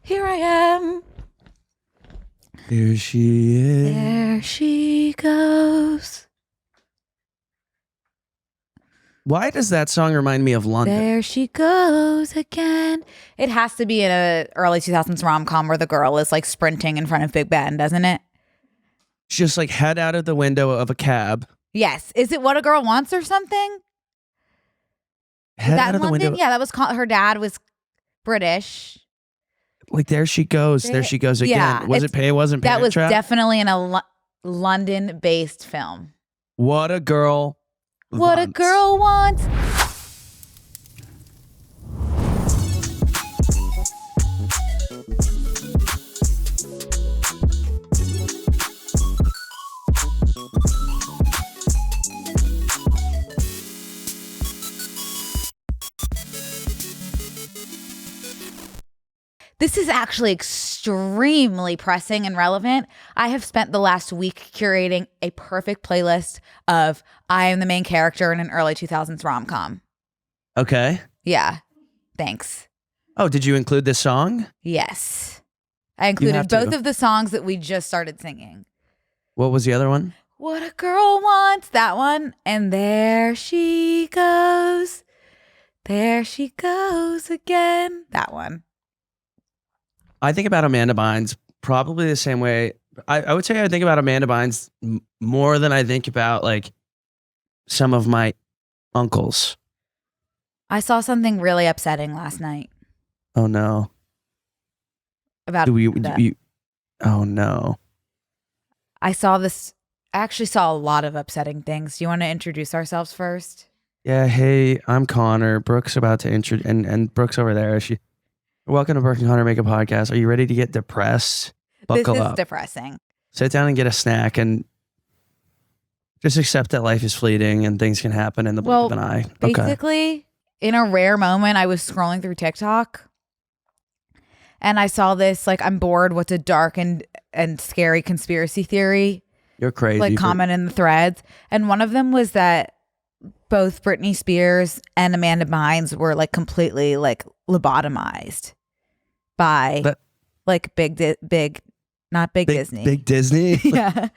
Here I am. Here she is. There she goes. Why does that song remind me of London? There she goes again. It has to be in a early 2000s rom-com where the girl is like sprinting in front of Big Ben, doesn't it? Just like head out of the window of a cab. Yes. Is it What a Girl Wants or something? Head That out of the London? window. Yeah, that was her dad was British. Like there she goes. There she goes again. Yeah, Was it Pay? Wasn't That Parent was Trap? definitely in a London-based film. What a girl. What a wants. girl wants. This is actually extremely pressing and relevant. I have spent the last week curating a perfect playlist of I am the main character in an early 2000s rom-com. Okay. Yeah. Thanks. Oh, did you include this song? Yes. I have included to. both of the songs that we just started singing. What was the other one? What a Girl Wants, that one. And there she goes. There she goes again. That one. I think about Amanda Bynes probably the same way. I would say I think about Amanda Bynes more than I think about like some of my uncles. I saw something really upsetting last night Oh no. about Oh no. I saw this. I actually saw a lot of upsetting things. Do you want to introduce ourselves first? Yeah, hey, I'm Connor. Brooke's about to introduce, and Brooke's over there. Welcome to Brooke and Connor Make a Podcast. Are you ready to get depressed? Buckle this is up. depressing. Sit down and get a snack and just accept that life is fleeting and things can happen in the blink of an eye. Okay. Basically, in a rare moment, I was scrolling through TikTok and I saw this, like, I'm bored. What's a dark and scary conspiracy theory? You're crazy. Like, comment in the threads. And one of them was that both Britney Spears and Amanda Bynes were like completely like lobotomized by like not big Disney. Big Disney? Yeah.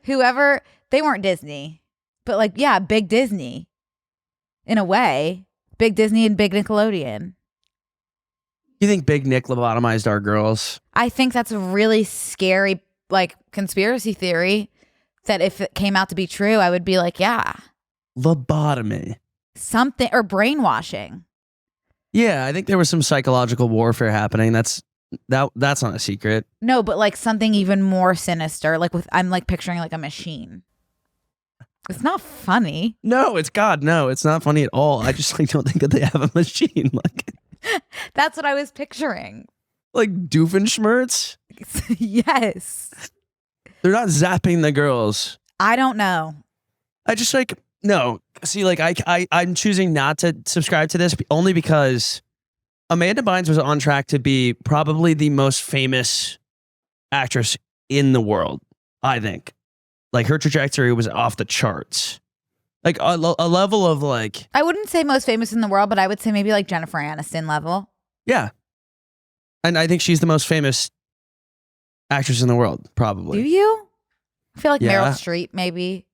Whoever, they weren't Disney, but like, yeah, big Disney in a way. Big Disney and big Nickelodeon. You think Big Nick lobotomized our girls? I think that's a really scary like conspiracy theory that if it came out to be true, I would be like, yeah. Lobotomy. Something, or brainwashing. Yeah, I think there was some psychological warfare happening. That's not a secret. No, but like something even more sinister. Like I'm like picturing like a machine. It's not funny. No, it's not funny at all. I just like don't think that they have a machine. Like that's what I was picturing. Like Doofenshmirtz? Yes. They're not zapping the girls. I don't know. I just like no. See, like I'm choosing not to subscribe to this only because Amanda Bynes was on track to be probably the most famous actress in the world. I think, like her trajectory was off the charts. Like a level of like I wouldn't say most famous in the world, but I would say maybe like Jennifer Aniston level. Yeah, and I think she's the most famous actress in the world, probably. Do you? I feel like Yeah. Meryl Streep, maybe.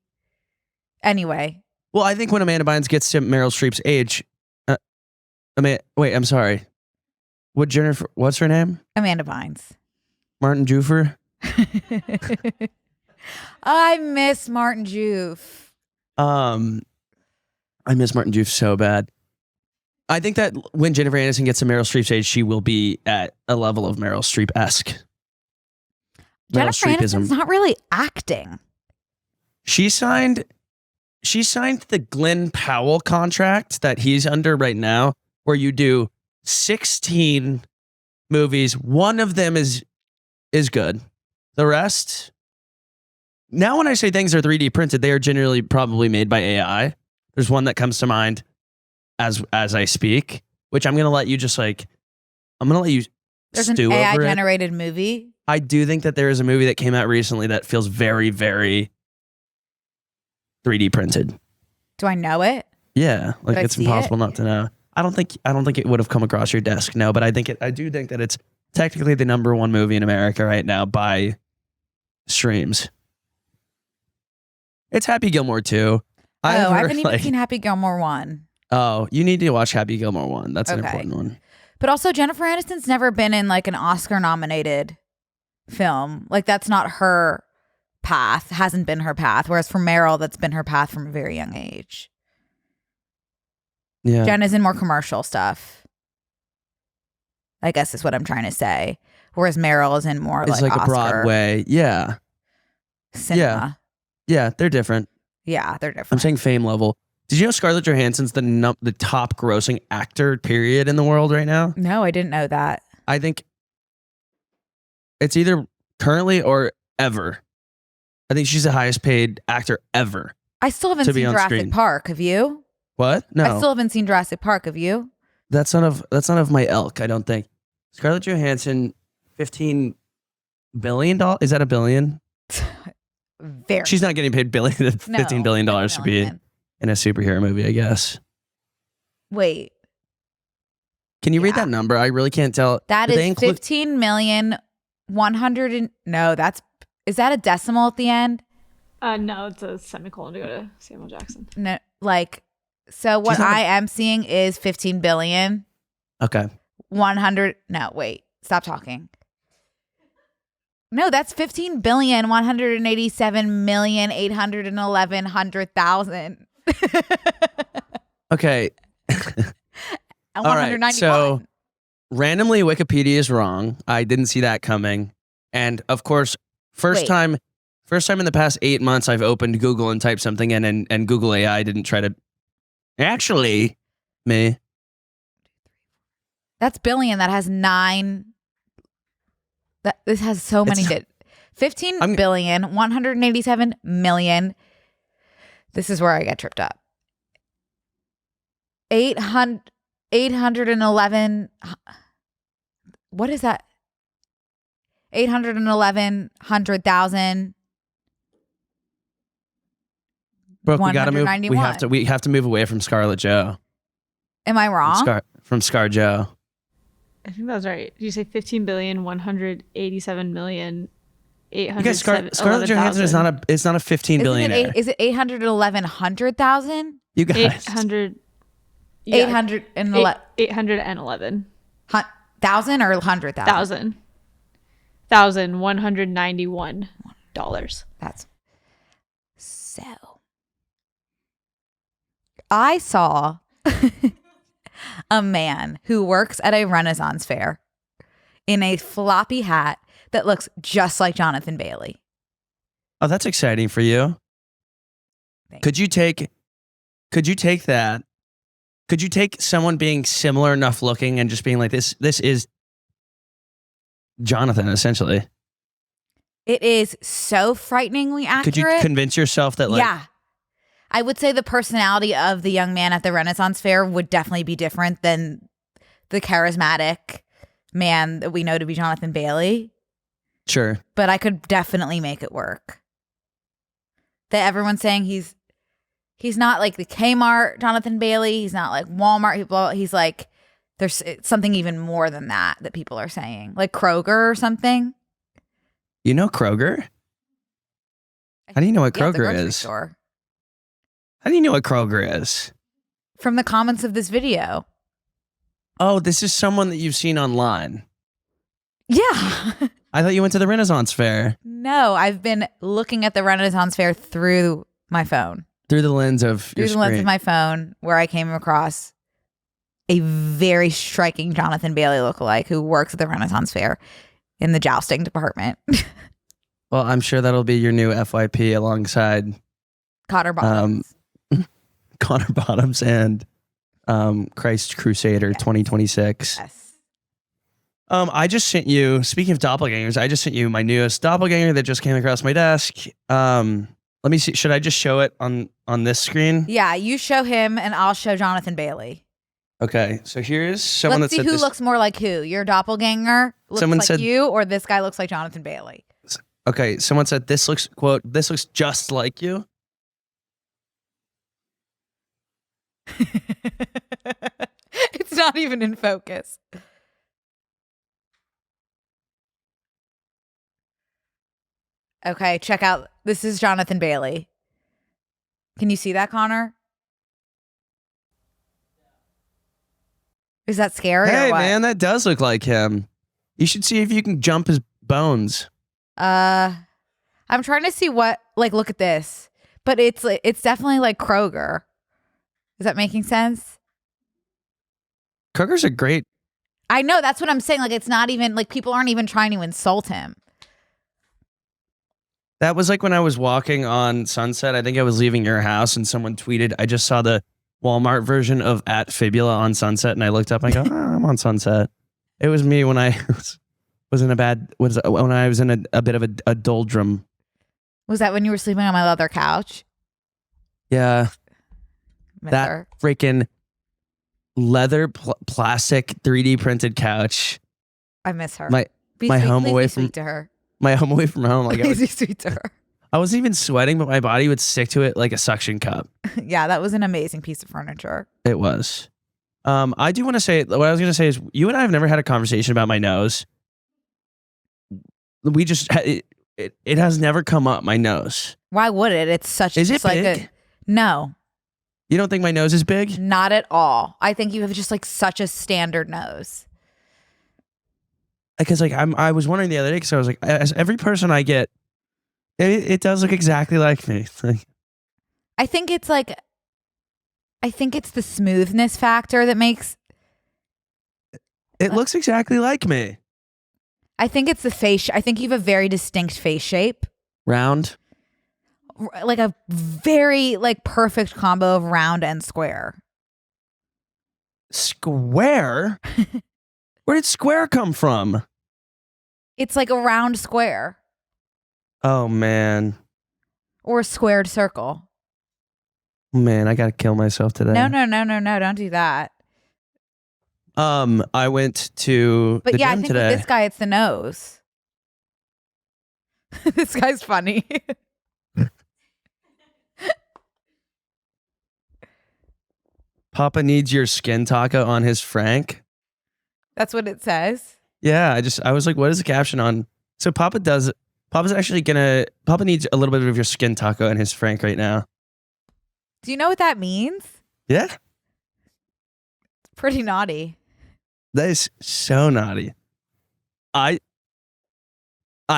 Anyway. Well, I think when Amanda Bynes gets to Meryl Streep's age, wait, I'm sorry. What's her name? Amanda Bynes. Martin Juffer? I miss Martin Joof. I miss Martin Joof so bad. I think that when Jennifer Aniston gets to Meryl Streep's age, she will be at a level of Meryl Streep-esque. Jennifer Aniston's not really acting. She signed the Glenn Powell contract that he's under right now, where you do 16 movies. One of them is good. The rest, now when I say things are 3D printed, they are generally probably made by AI. There's one that comes to mind as I speak, which I'm going to let you stew over it. There's an AI generated movie. I do think that there is a movie that came out recently that feels very, very 3D printed. Do I know it? Yeah, like Did I it's see impossible it? not to know. I don't think it would have come across your desk, no, but I do think that it's technically the number one movie in America right now by streams. It's Happy Gilmore 2. I haven't even seen Happy Gilmore 1. Oh, you need to watch Happy Gilmore 1. That's an important one. But also Jennifer Aniston's never been in like an Oscar nominated film. Like that's not her path, hasn't been her path. Whereas for Meryl, that's been her path from a very young age. Yeah. Jen is in more commercial stuff, I guess is what I'm trying to say. Whereas Meryl is in more it's like Oscar a Broadway. Yeah. cinema. Yeah, they're different. Yeah, they're different. I'm saying fame level. Did you know Scarlett Johansson's the top grossing actor period in the world right now? No, I didn't know that. I think it's either currently or ever. I think she's the highest paid actor ever. I still haven't seen Jurassic Park. Have you? What? No. I still haven't seen Jurassic Park. Have you? That's none of my ilk, I don't think. Scarlett Johansson, $15 billion? Is that a billion? She's not getting paid $15 billion to be in a superhero movie, I guess. Wait. Can you read that number? I really can't tell. That is 15,100,000. No, is that a decimal at the end? No, it's a semicolon to go to Samuel Jackson. No, so what I am seeing is 15 billion. Okay. 100. No, wait. Stop talking. No, that's 15,187,811,100,000. Okay. And 191. Right, so randomly Wikipedia is wrong. I didn't see that coming. And of course, first time in the past 8 months I've opened Google and typed something in and Google AI didn't try to actually me. That's billion. That has 9. This has so many. 15 billion, 187 million. This is where I get tripped up. 811. What is that? 811,100,000. Brooke, we gotta move. We have to move away from Scarlett Jo. Am I wrong? From ScarJo. I think that was right. Did you say 15,187,800,000? You guys, Scarlett Johansson is not a 15 billionaire. Is it 811,100,000? You guys. 811. Thousand or 100,000? $1,191. That's so. I saw a man who works at a Renaissance fair in a floppy hat that looks just like Jonathan Bailey. Oh, that's exciting for you. Could you take that? Could you take someone being similar enough looking and just being like this is Jonathan, essentially? It is so frighteningly accurate. Could you convince yourself that yeah. I would say the personality of the young man at the Renaissance fair would definitely be different than the charismatic man that we know to be Jonathan Bailey. Sure. But I could definitely make it work. That everyone's saying he's not like the Kmart Jonathan Bailey. He's not like Walmart. He's like, there's something even more than that people are saying. Like Kroger or something. You know Kroger? How do you know what Kroger is? Store. How do you know what Kroger is? From the comments of this video. Oh, this is someone that you've seen online. Yeah. I thought you went to the Renaissance Fair. No, I've been looking at the Renaissance Fair through my phone. Through the lens of your screen. Lens of my phone, where I came across a very striking Jonathan Bailey lookalike who works at the Renaissance Fair in the jousting department. Well, I'm sure that'll be your new FYP alongside Connor Bottoms. Connor Bottoms and Christ Crusader 2026. Yes. I just sent you, speaking of doppelgangers, I just sent you my newest doppelganger that just came across my desk. Let me see. Should I just show it on this screen? Yeah, you show him and I'll show Jonathan Bailey. Okay, so here's someone Let's that see said who looks more like who. Your doppelganger looks like you, or this guy looks like Jonathan Bailey. Okay, someone said this looks just like you. It's not even in focus. Okay, check out. This is Jonathan Bailey. Can you see that, Connor? Is that scary or Hey, what? man, that does look like him. You should see if you can jump his bones. I'm trying to see what, like, look at this. But it's definitely like Kroger. Is that making sense? Kroger's a great. I know, that's what I'm saying. Like, it's not even, like, people aren't even trying to insult him. That was like when I was walking on Sunset. I think I was leaving your house and someone tweeted, I just saw the Walmart version of at Fibula on Sunset, and I looked up and I go, I'm on Sunset. It was me when I was in when I was in a bit of a doldrum. Was that when you were sleeping on my leather couch? Yeah. Miss That her. freaking leather plastic 3D printed couch. I miss her. My Be my sweet, home please away be from sweet to her. my home away from home. Like Please be sweet to her. I wasn't even sweating, but my body would stick to it like a suction cup. Yeah, that was an amazing piece of furniture. It was. I do want to say, what I was going to say is, you and I have never had a conversation about my nose. We just, it has never come up, my nose. Why would it? It's such. Is it it's like big? No, You don't think my nose is big? not at all. I think you have just like such a standard nose. Because like I was wondering the other day, because I was like, as every person I get, it does look exactly like me. Like, I think it's the smoothness factor that makes. it looks exactly like me. I think it's the face. I think you have a very distinct face shape, Round. like a very like perfect combo of round and square. Square? Where did square come from? It's like a round square Oh, man. or a squared circle. Man, I got to kill myself today. No, don't do that. I went to But the yeah, I gym think today. with this guy, it's the nose. This guy's funny. Papa needs your skin taco on his Frank. That's what it says. Yeah, I was like, what is the caption on? So Papa needs a little bit of your skin taco in his Frank right now. Do you know what that means? Yeah, It's pretty naughty. that is so naughty. I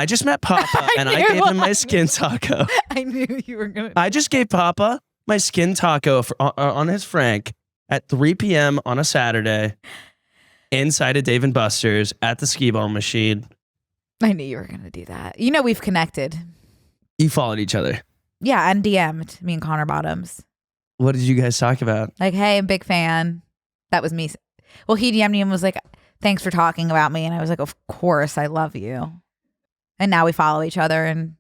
just met Papa and I gave him my skin taco. I knew you were going to. I just gave Papa my skin taco on his Frank at 3 p.m. on a Saturday inside of Dave & Buster's at the skee ball machine. I knew you were going to do that. You know, we've connected. You followed each other. Yeah, and DM'd me and Connor Bottoms. What did you guys talk about? Like, hey, I'm a big fan. That was me. Well, he DM'd me and was like, thanks for talking about me. And I was like, of course, I love you. And now we follow each other and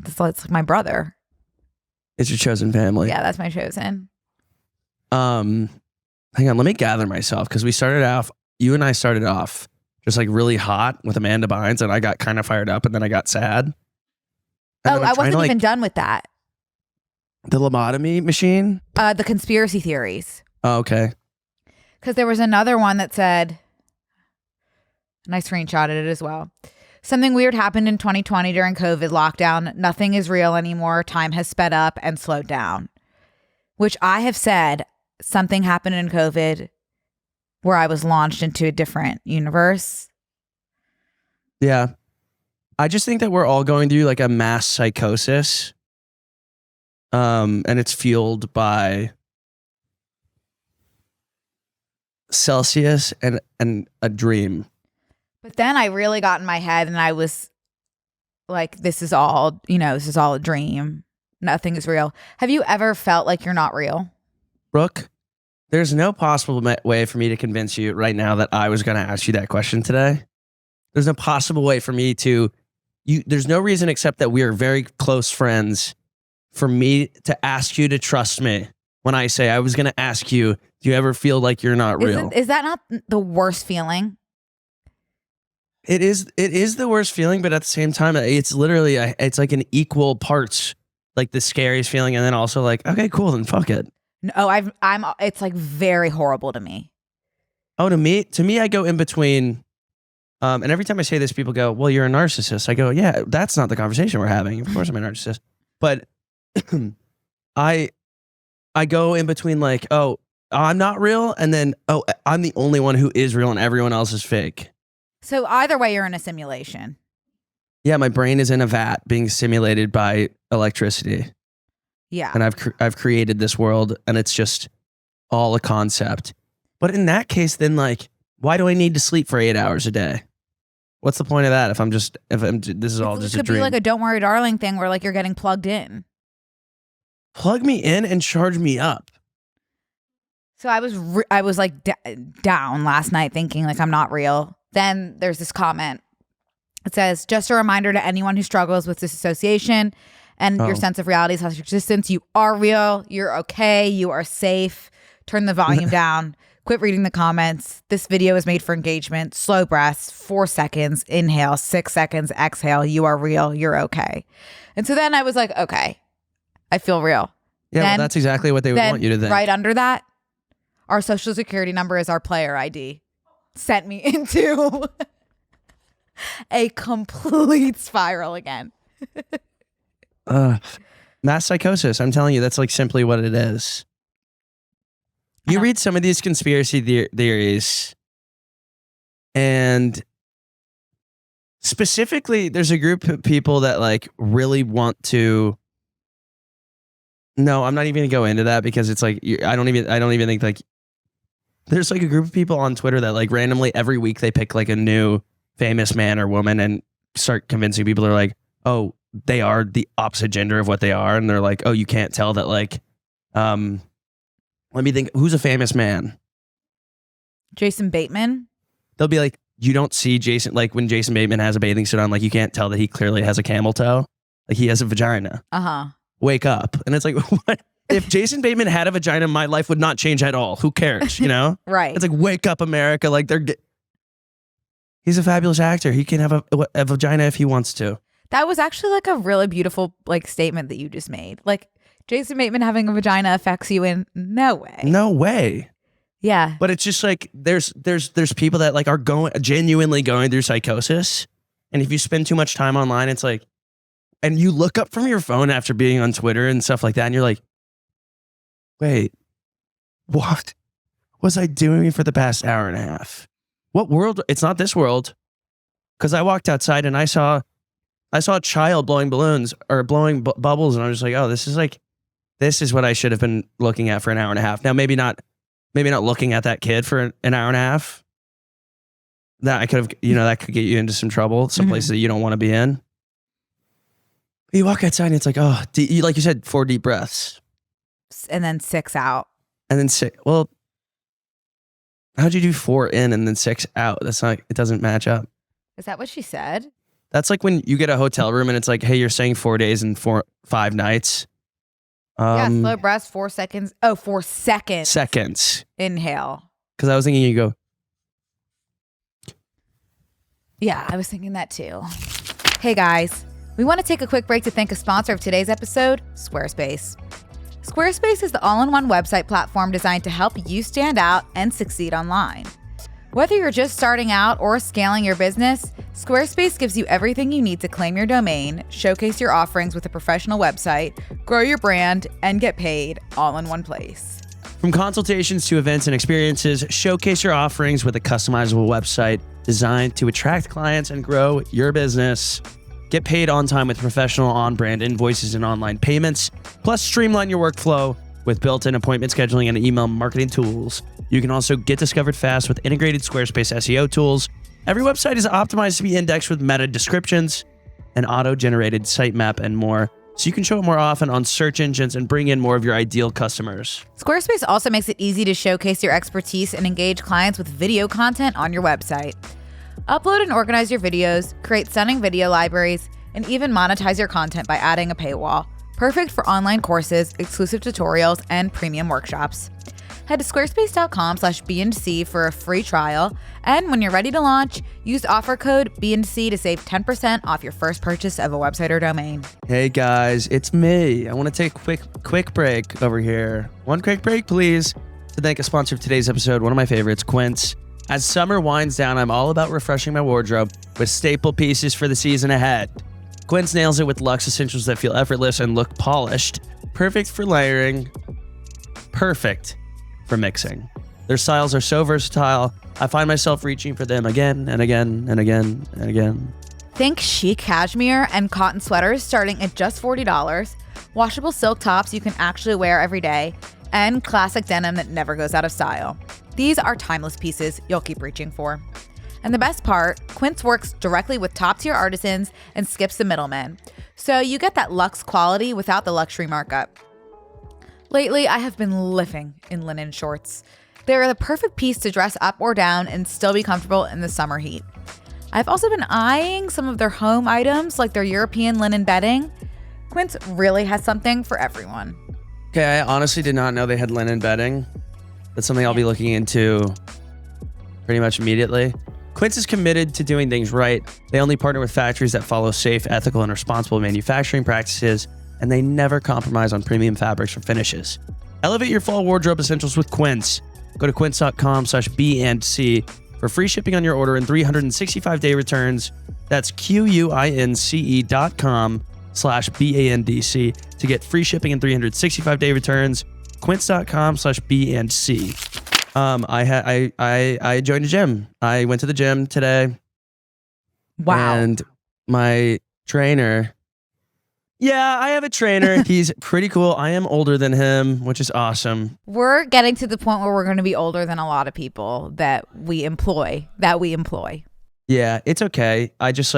it's like my brother. It's your chosen family. Yeah, that's my chosen. Hang on, let me gather myself, because you and I started off just like really hot with Amanda Bynes, and I got kind of fired up, and then I got sad. And then I I'm trying wasn't to, even done with that. the lobotomy machine. The conspiracy theories. Oh, okay. Because there was another one that said, and I screenshotted it as well. Something weird happened in 2020 during COVID lockdown. Nothing is real anymore. Time has sped up and slowed down. Which I have said something happened in COVID where I was launched into a different universe. Yeah. I just think that we're all going through like a mass psychosis. And it's fueled by Celsius and a dream. But then I really got in my head and I was like, this is all a dream. Nothing is real. Have you ever felt like you're not real? Brooke, there's no possible way for me to convince you right now that I was going to ask you that question today. There's no possible way for me to, there's no reason except that we are very close friends for me to ask you to trust me when I say I was going to ask you, do you ever feel like you're not real? Is that not the worst feeling? It is the worst feeling, but at the same time, it's literally, it's like an equal parts, like the scariest feeling. And then also like, okay, cool, then fuck it. No, it's like very horrible to me. Oh, to me, I go in between And every time I say this, people go, well, you're a narcissist. I go, yeah, that's not the conversation we're having. Of course I'm a narcissist. But I go in between like, oh, I'm not real. And then, oh, I'm the only one who is real and everyone else is fake. So either way, you're in a simulation. Yeah, my brain is in a vat being simulated by electricity. Yeah. And I've created this world and it's just all a concept. But in that case, then like, why do I need to sleep for 8 hours a day? What's the point of that if this is all just a dream? It could be like a Don't Worry Darling thing where like you're getting plugged in. Plug me in and charge me up. So I was like down last night thinking like I'm not real. Then there's this comment. It says, just a reminder to anyone who struggles with disassociation and your sense of reality slash existence. You are real. You're okay. You are safe. Turn the volume down. Quit reading the comments. This video is made for engagement. Slow breaths, 4 seconds, inhale, 6 seconds, exhale. You are real. You're okay. And so then I was like, okay, I feel real. Yeah, well, that's exactly what they would want you to think. Right under that, our social security number is our player ID. Sent me into a complete spiral again. Mass psychosis. I'm telling you, that's like simply what it is. You read some of these conspiracy theories, and specifically, there's a group of people that like really want to. No, I'm not even gonna go into that because it's like I don't even think like. There's like a group of people on Twitter that like randomly every week they pick like a new famous man or woman and start convincing people they're like, oh, they are the opposite gender of what they are, and they're like, oh, you can't tell that like, let me think. Who's a famous man? Jason Bateman. They'll be like, you don't see Jason, like when Jason Bateman has a bathing suit on, like you can't tell that he clearly has a camel toe. Like he has a vagina. Wake up. And it's like, what? If Jason Bateman had a vagina, my life would not change at all. Who cares, you know? Right. It's like, wake up, America. Like he's a fabulous actor. He can have a vagina if he wants to. That was actually like a really beautiful like statement that you just made. Like, Jason Bateman having a vagina affects you in no way. No way. Yeah. But it's just like there's people that like are genuinely going through psychosis. And if you spend too much time online, it's like, and you look up from your phone after being on Twitter and stuff like that, and you're like, wait, what was I doing for the past hour and a half? What world? It's not this world. Because I walked outside and I saw a child blowing balloons or blowing bubbles, and I was like, oh, this is what I should have been looking at for an hour and a half. Now, maybe not looking at that kid for an hour and a half. That I could have, that could get you into some trouble, some places that you don't want to be in. You walk outside and it's like, oh, like you said, 4 deep breaths. And then 6 out. And then 6. Well, how'd you do 4 in and then 6 out? That's not, it doesn't match up. Is that what she said? That's like when you get a hotel room and it's like, hey, you're staying 4 days and 5 nights. Slow breaths, 4 seconds. Oh, 4 seconds. Seconds. Inhale. Because I was thinking you go. Yeah, I was thinking that too. Hey guys, we want to take a quick break to thank a sponsor of today's episode, Squarespace. Squarespace is the all-in-one website platform designed to help you stand out and succeed online. Whether you're just starting out or scaling your business, Squarespace gives you everything you need to claim your domain, showcase your offerings with a professional website, grow your brand, and get paid all in one place. From consultations to events and experiences, showcase your offerings with a customizable website designed to attract clients and grow your business. Get paid on time with professional on-brand invoices and online payments, plus streamline your workflow with built-in appointment scheduling and email marketing tools. You can also get discovered fast with integrated Squarespace SEO tools. Every website is optimized to be indexed with meta descriptions, an auto-generated sitemap, and more, so you can show it more often on search engines and bring in more of your ideal customers. Squarespace also makes it easy to showcase your expertise and engage clients with video content on your website. Upload and organize your videos, create stunning video libraries, and even monetize your content by adding a paywall. Perfect for online courses, exclusive tutorials, and premium workshops. Head to squarespace.com/BNC for a free trial. And when you're ready to launch, use offer code BNC to save 10% off your first purchase of a website or domain. Hey guys, it's me. I want to take a quick break over here. One quick break, please, to thank a sponsor of today's episode, one of my favorites, Quince. As summer winds down, I'm all about refreshing my wardrobe with staple pieces for the season ahead. Quince nails it with luxe essentials that feel effortless and look polished. Perfect for layering. Perfect for mixing. Their styles are so versatile, I find myself reaching for them again and again and again and again. Think chic cashmere and cotton sweaters starting at just $40, washable silk tops you can actually wear every day, and classic denim that never goes out of style. These are timeless pieces you'll keep reaching for. And the best part, Quince works directly with top-tier artisans and skips the middleman, so you get that luxe quality without the luxury markup. Lately, I have been living in linen shorts. They're the perfect piece to dress up or down and still be comfortable in the summer heat. I've also been eyeing some of their home items like their European linen bedding. Quince really has something for everyone. Okay, I honestly did not know they had linen bedding. That's something I'll be looking into pretty much immediately. Quince is committed to doing things right. They only partner with factories that follow safe, ethical, and responsible manufacturing practices, and they never compromise on premium fabrics or finishes. Elevate your fall wardrobe essentials with Quince. Go to quince.com/BNC for free shipping on your order and 365-day returns. That's QUINCE.com/BANDC to get free shipping and 365-day returns. Quince.com/BNC. I joined a gym. I went to the gym today. Wow. And my trainer, I have a trainer. He's pretty cool. I am older than him, which is awesome. We're getting to the point where we're going to be older than a lot of people that we employ. Yeah, it's okay. I just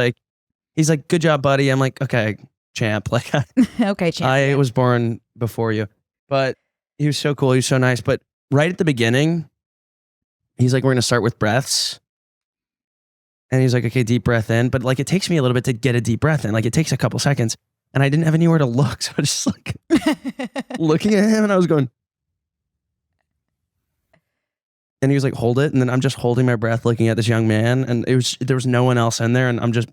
he's like, good job, buddy. I'm like, okay, champ. Like, okay, champ. I was born before you. But he was so cool. He was so nice. But right at the beginning, he's like, we're going to start with breaths. And he's like, okay, deep breath in. But like, it takes me a little bit to get a deep breath in. Like, it takes a couple seconds. And I didn't have anywhere to look. So I was just like looking at him and I was going. And he was like, hold it. And then I'm just holding my breath looking at this young man. And there was no one else in there. And I'm just.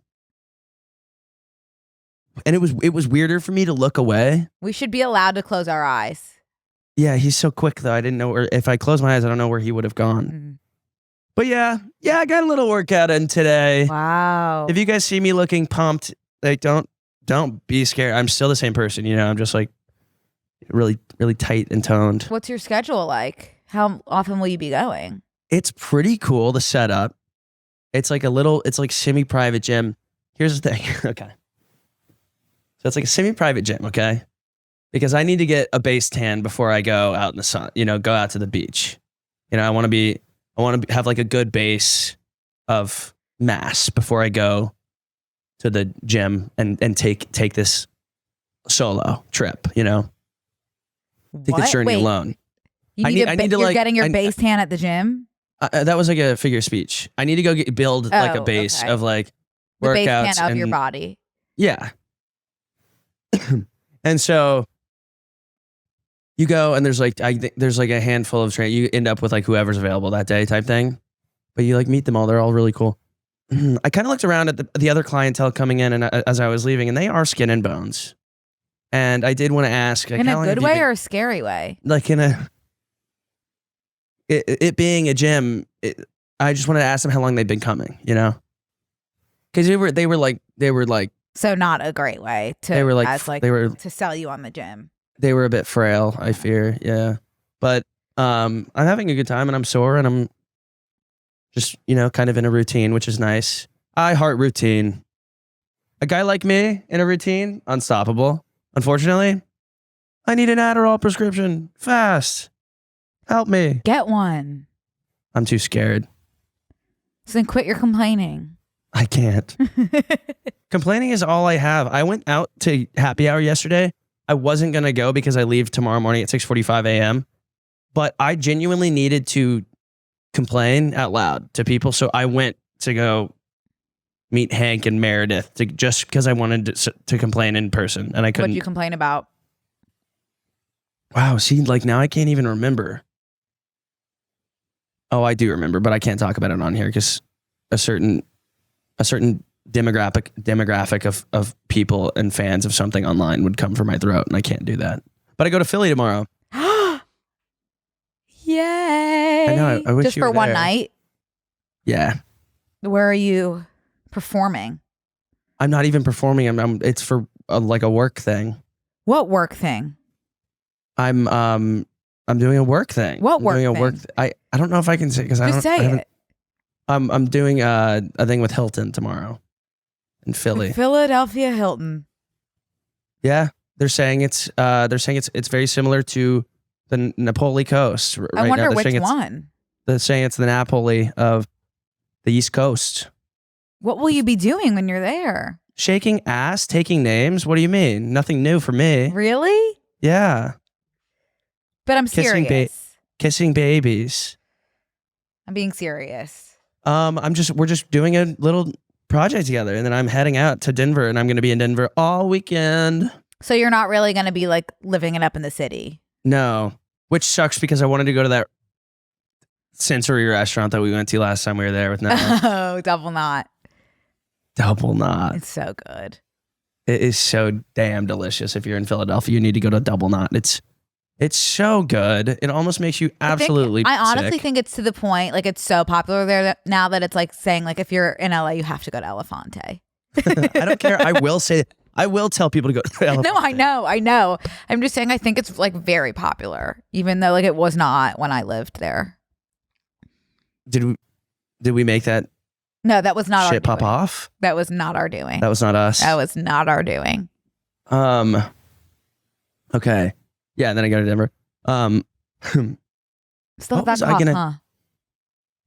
And it was weirder for me to look away. We should be allowed to close our eyes. Yeah, he's so quick though. I didn't know if I closed my eyes, I don't know where he would have gone. Mm-hmm. But yeah, I got a little workout in today. Wow. If you guys see me looking pumped, like don't be scared. I'm still the same person, I'm just like really, really tight and toned. What's your schedule like? How often will you be going? It's pretty cool, the setup. It's like semi-private gym. Here's the thing. Okay. So it's like a semi-private gym, okay? Because I need to get a base tan before I go out in the sun, go out to the beach. I want to have like a good base of mass before I go to the gym and take this solo trip, take this journey alone. You're getting your base tan at the gym? That was like a figure of speech. I need to go build like a base of like the workouts. Base tan of your body. Yeah. And so you go and there's like a handful of trainers. You end up with like whoever's available that day type thing. But you like meet them all. They're all really cool. I kind of looked around at the other clientele coming in and as I was leaving, and they are skin and bones. And I did want to ask, like, in a good way or a scary way? Like it being a gym, I just wanted to ask them how long they'd been coming, because they were like. So not a great way to. They were like to sell you on the gym. They were a bit frail, I fear. Yeah, but I'm having a good time and I'm sore and I'm just kind of in a routine, which is nice. I heart routine. A guy like me in a routine, unstoppable. Unfortunately, I need an Adderall prescription fast. Help me. Get one. I'm too scared. So then quit your complaining. I can't. Complaining is all I have. I went out to happy hour yesterday. I wasn't going to go because I leave tomorrow morning at 6:45 a.m. But I genuinely needed to complain out loud to people. So I went to go meet Hank and Meredith just because I wanted to complain in person. And I couldn't. What did you complain about? Wow. See, like now I can't even remember. Oh, I do remember, but I can't talk about it on here because a certain demographic of people and fans of something online would come for my throat, and I can't do that. But I go to Philly tomorrow. Yay! I know. I wish just you were for one there. night. Yeah. Where are you performing? I'm not even performing. It's for like a work thing. What work thing? I'm doing a work thing. What work thing? I don't know if I can say because I don't. Just say it. I'm doing a thing with Hilton tomorrow in Philly. Philadelphia Hilton. Yeah, they're saying it's very similar to the Napoli Coast. Right I wonder now, which one. They're saying it's the Napoli of the East Coast. What will you be doing when you're there? Shaking ass, taking names. What do you mean? Nothing new for me. Really? Yeah. But I'm serious. Kissing babies. I'm being serious. We're just doing a little project together, and then I'm heading out to Denver, and I'm going to be in Denver all weekend. So you're not really going to be like living it up in the city? No, which sucks because I wanted to go to that sensory restaurant that we went to last time we were there with Nero. Oh, Double Knot. Double Knot. It's so good. It is so damn delicious. If you're in Philadelphia, you need to go to Double Knot. It's so good. It almost makes you absolutely I honestly sick. think it's to the point, like it's so popular there now that it's like saying like if you're in LA, you have to go to Elefante. I don't care. I will tell people to go to Elefante. No, I know. I'm just saying I think it's like very popular, even though like it was not when I lived there. Did we make that No, that was not our shit pop doing. off? That was not our doing. That was not us. That was not our doing. Okay. Yeah, and then I go to Denver. Still that hot, huh?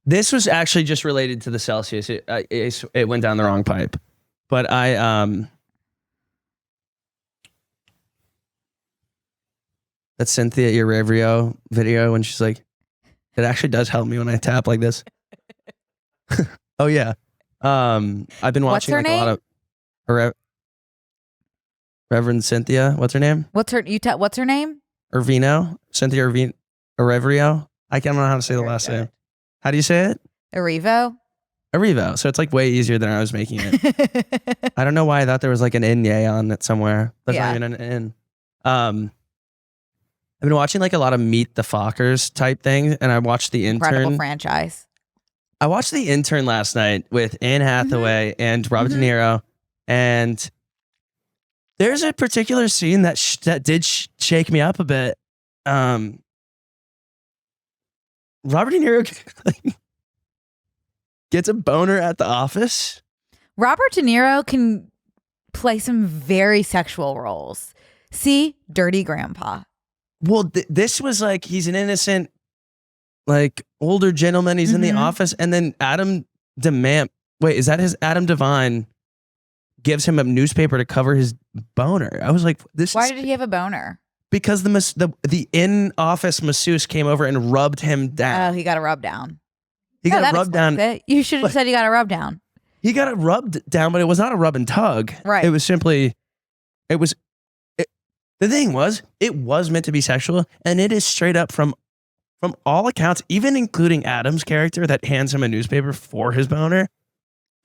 This was actually just related to the Celsius. It went down the wrong pipe. But that Cynthia Irevrio video when she's like, it actually does help me when I tap like this. Oh yeah. I've been watching like a lot of Reverend Cynthia. What's her name? What's her name? Cynthia Irevrio. I can't know how to say the last name. How do you say it? Arivo. So it's like way easier than I was making it. I don't know why I thought there was like an N on it somewhere. That's not even an N. I've been watching like a lot of Meet the Fockers type things, and I watched The Intern. Incredible franchise. I watched The Intern last night with Anne Hathaway and Robert De Niro, and there's a particular scene that did shake me up a bit. Robert De Niro gets a boner at the office. Robert De Niro can play some very sexual roles. See, Dirty Grandpa. Well, this was like he's an innocent, like older gentleman. He's in the office, and then Adam DeMamp. Wait, is that his Adam Devine? Gives him a newspaper to cover his boner. I was like, Why did he have a boner? Because the in-office masseuse came over and rubbed him down. Oh, he got a rub down. He got a rub down. You should have said he got a rub down. He got it rubbed down, but it was not a rub and tug. Right. It was simply, the thing was, it was meant to be sexual, and it is straight up from all accounts, even including Adam's character that hands him a newspaper for his boner.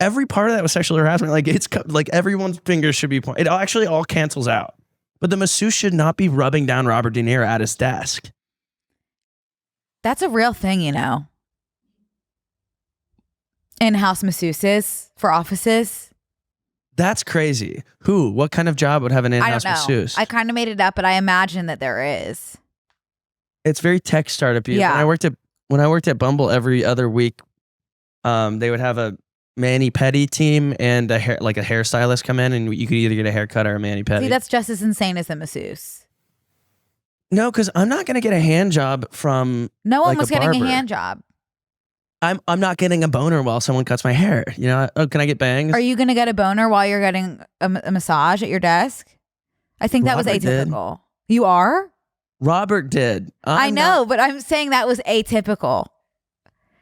Every part of that was sexual harassment. Like it's like everyone's fingers should be pointed. It actually all cancels out. But the masseuse should not be rubbing down Robert De Niro at his desk. That's a real thing, you know. In-house masseuses for offices. That's crazy. Who? What kind of job would have an in-house I don't know. masseuse? I kind of made it up, but I imagine that there is. It's very tech startup-y. Yeah. When I worked at Bumble every other week, they would have a mani-pedi team and a hairstylist come in, and you could either get a haircut or a mani-pedi. See, that's just as insane as a masseuse. No, because I'm not going to get a hand job from No one like was a getting barber. a hand job. I'm not getting a boner while someone cuts my hair. You know, can I get bangs? Are you going to get a boner while you're getting a massage at your desk? I think that was atypical. You are? Robert did. I know, but I'm saying that was atypical.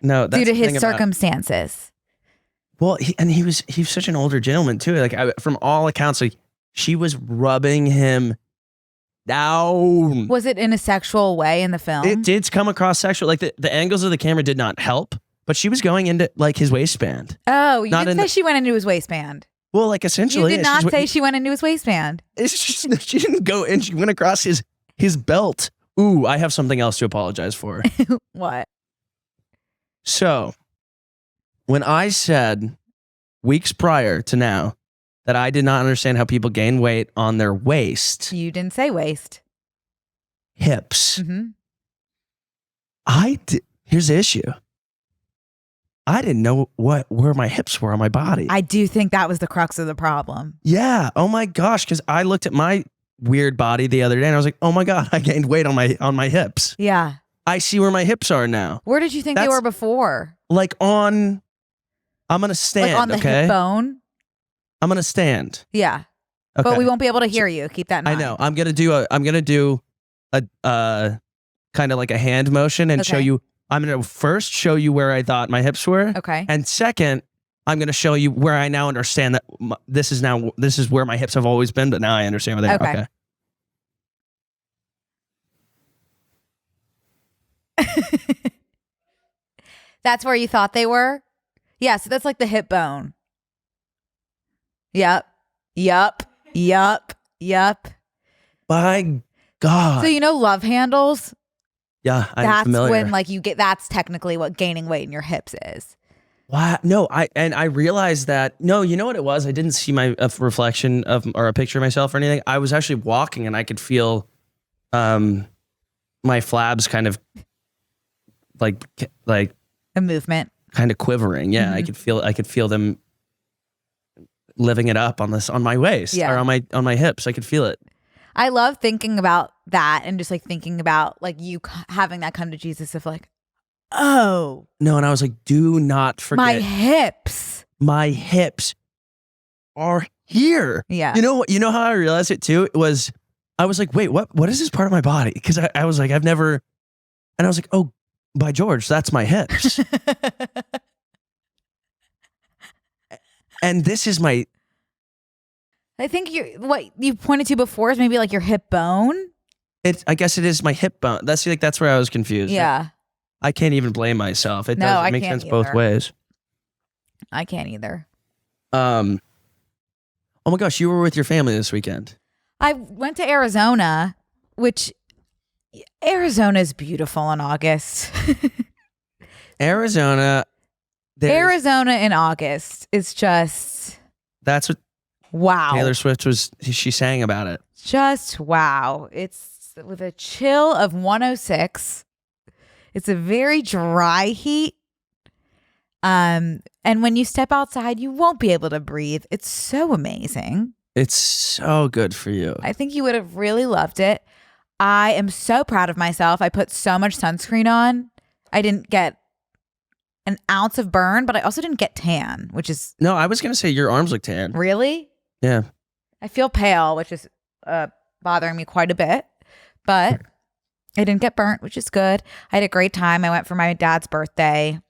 No, that's due to the his thing circumstances. Well, he was such an older gentleman too. Like from all accounts, like she was rubbing him down. Was it in a sexual way in the film? It did come across sexual. Like the angles of the camera did not help, but she was going into like his waistband. Oh, you didn't say she went into his waistband. Well, like essentially, you did not say she went into his waistband. She didn't go in. She went across his belt. Ooh, I have something else to apologize for. What? So, when I said weeks prior to now that I did not understand how people gain weight on their waist. You didn't say waist. Hips. Mm-hmm. Here's the issue. I didn't know where my hips were on my body. I do think that was the crux of the problem. Yeah. Oh my gosh. Because I looked at my weird body the other day and I was like, oh my God, I gained weight on my hips. Yeah. I see where my hips are now. Where did you think they were before? Like I'm going to stand, like on the okay? hip bone? I'm going to stand. Yeah. Okay. But we won't be able to hear you. Keep that in mind. I know. I'm going to do a kind of like a hand motion and show you. I'm going to first show you where I thought my hips were. Okay. And second, I'm going to show you where I now understand that this is where my hips have always been, but now I understand where they are. Okay. That's where you thought they were? Yeah, so that's like the hip bone. Yep. My God. So you know love handles? Yeah, I'm that's familiar. When like that's technically what gaining weight in your hips is. Wow. No, I realized that. No, you know what it was? I didn't see my reflection or a picture of myself or anything. I was actually walking and I could feel my flabs kind of like a movement. Kind of quivering. Yeah, mm-hmm. I could feel them living it up on my waist or on my hips. I could feel it. I love thinking about that and just like thinking about like you having that come to Jesus of like, oh. No, and I was like, do not forget. My hips are here. Yeah. You know how I realized it too? I was like, wait, what is this part of my body? Because I was like, I've never, and I was like, oh, by George, that's my hips. And this is my. I think what you pointed to before is maybe like your hip bone. I guess it is my hip bone. That's where I was confused. Yeah. I can't even blame myself. It does make sense both ways. I can't either. Oh my gosh, you were with your family this weekend. I went to Arizona, which Arizona is beautiful in August. Arizona in August is just. That's what. Wow. Taylor Swift she sang about it. Just wow. It's with a chill of 106. It's a very dry heat. And when you step outside, you won't be able to breathe. It's so amazing. It's so good for you. I think you would have really loved it. I am so proud of myself. I put so much sunscreen on. I didn't get an ounce of burn, but I also didn't get tan, which is... No, I was going to say your arms look tan. Really? Yeah. I feel pale, which is bothering me quite a bit, but I didn't get burnt, which is good. I had a great time. I went for my dad's birthday.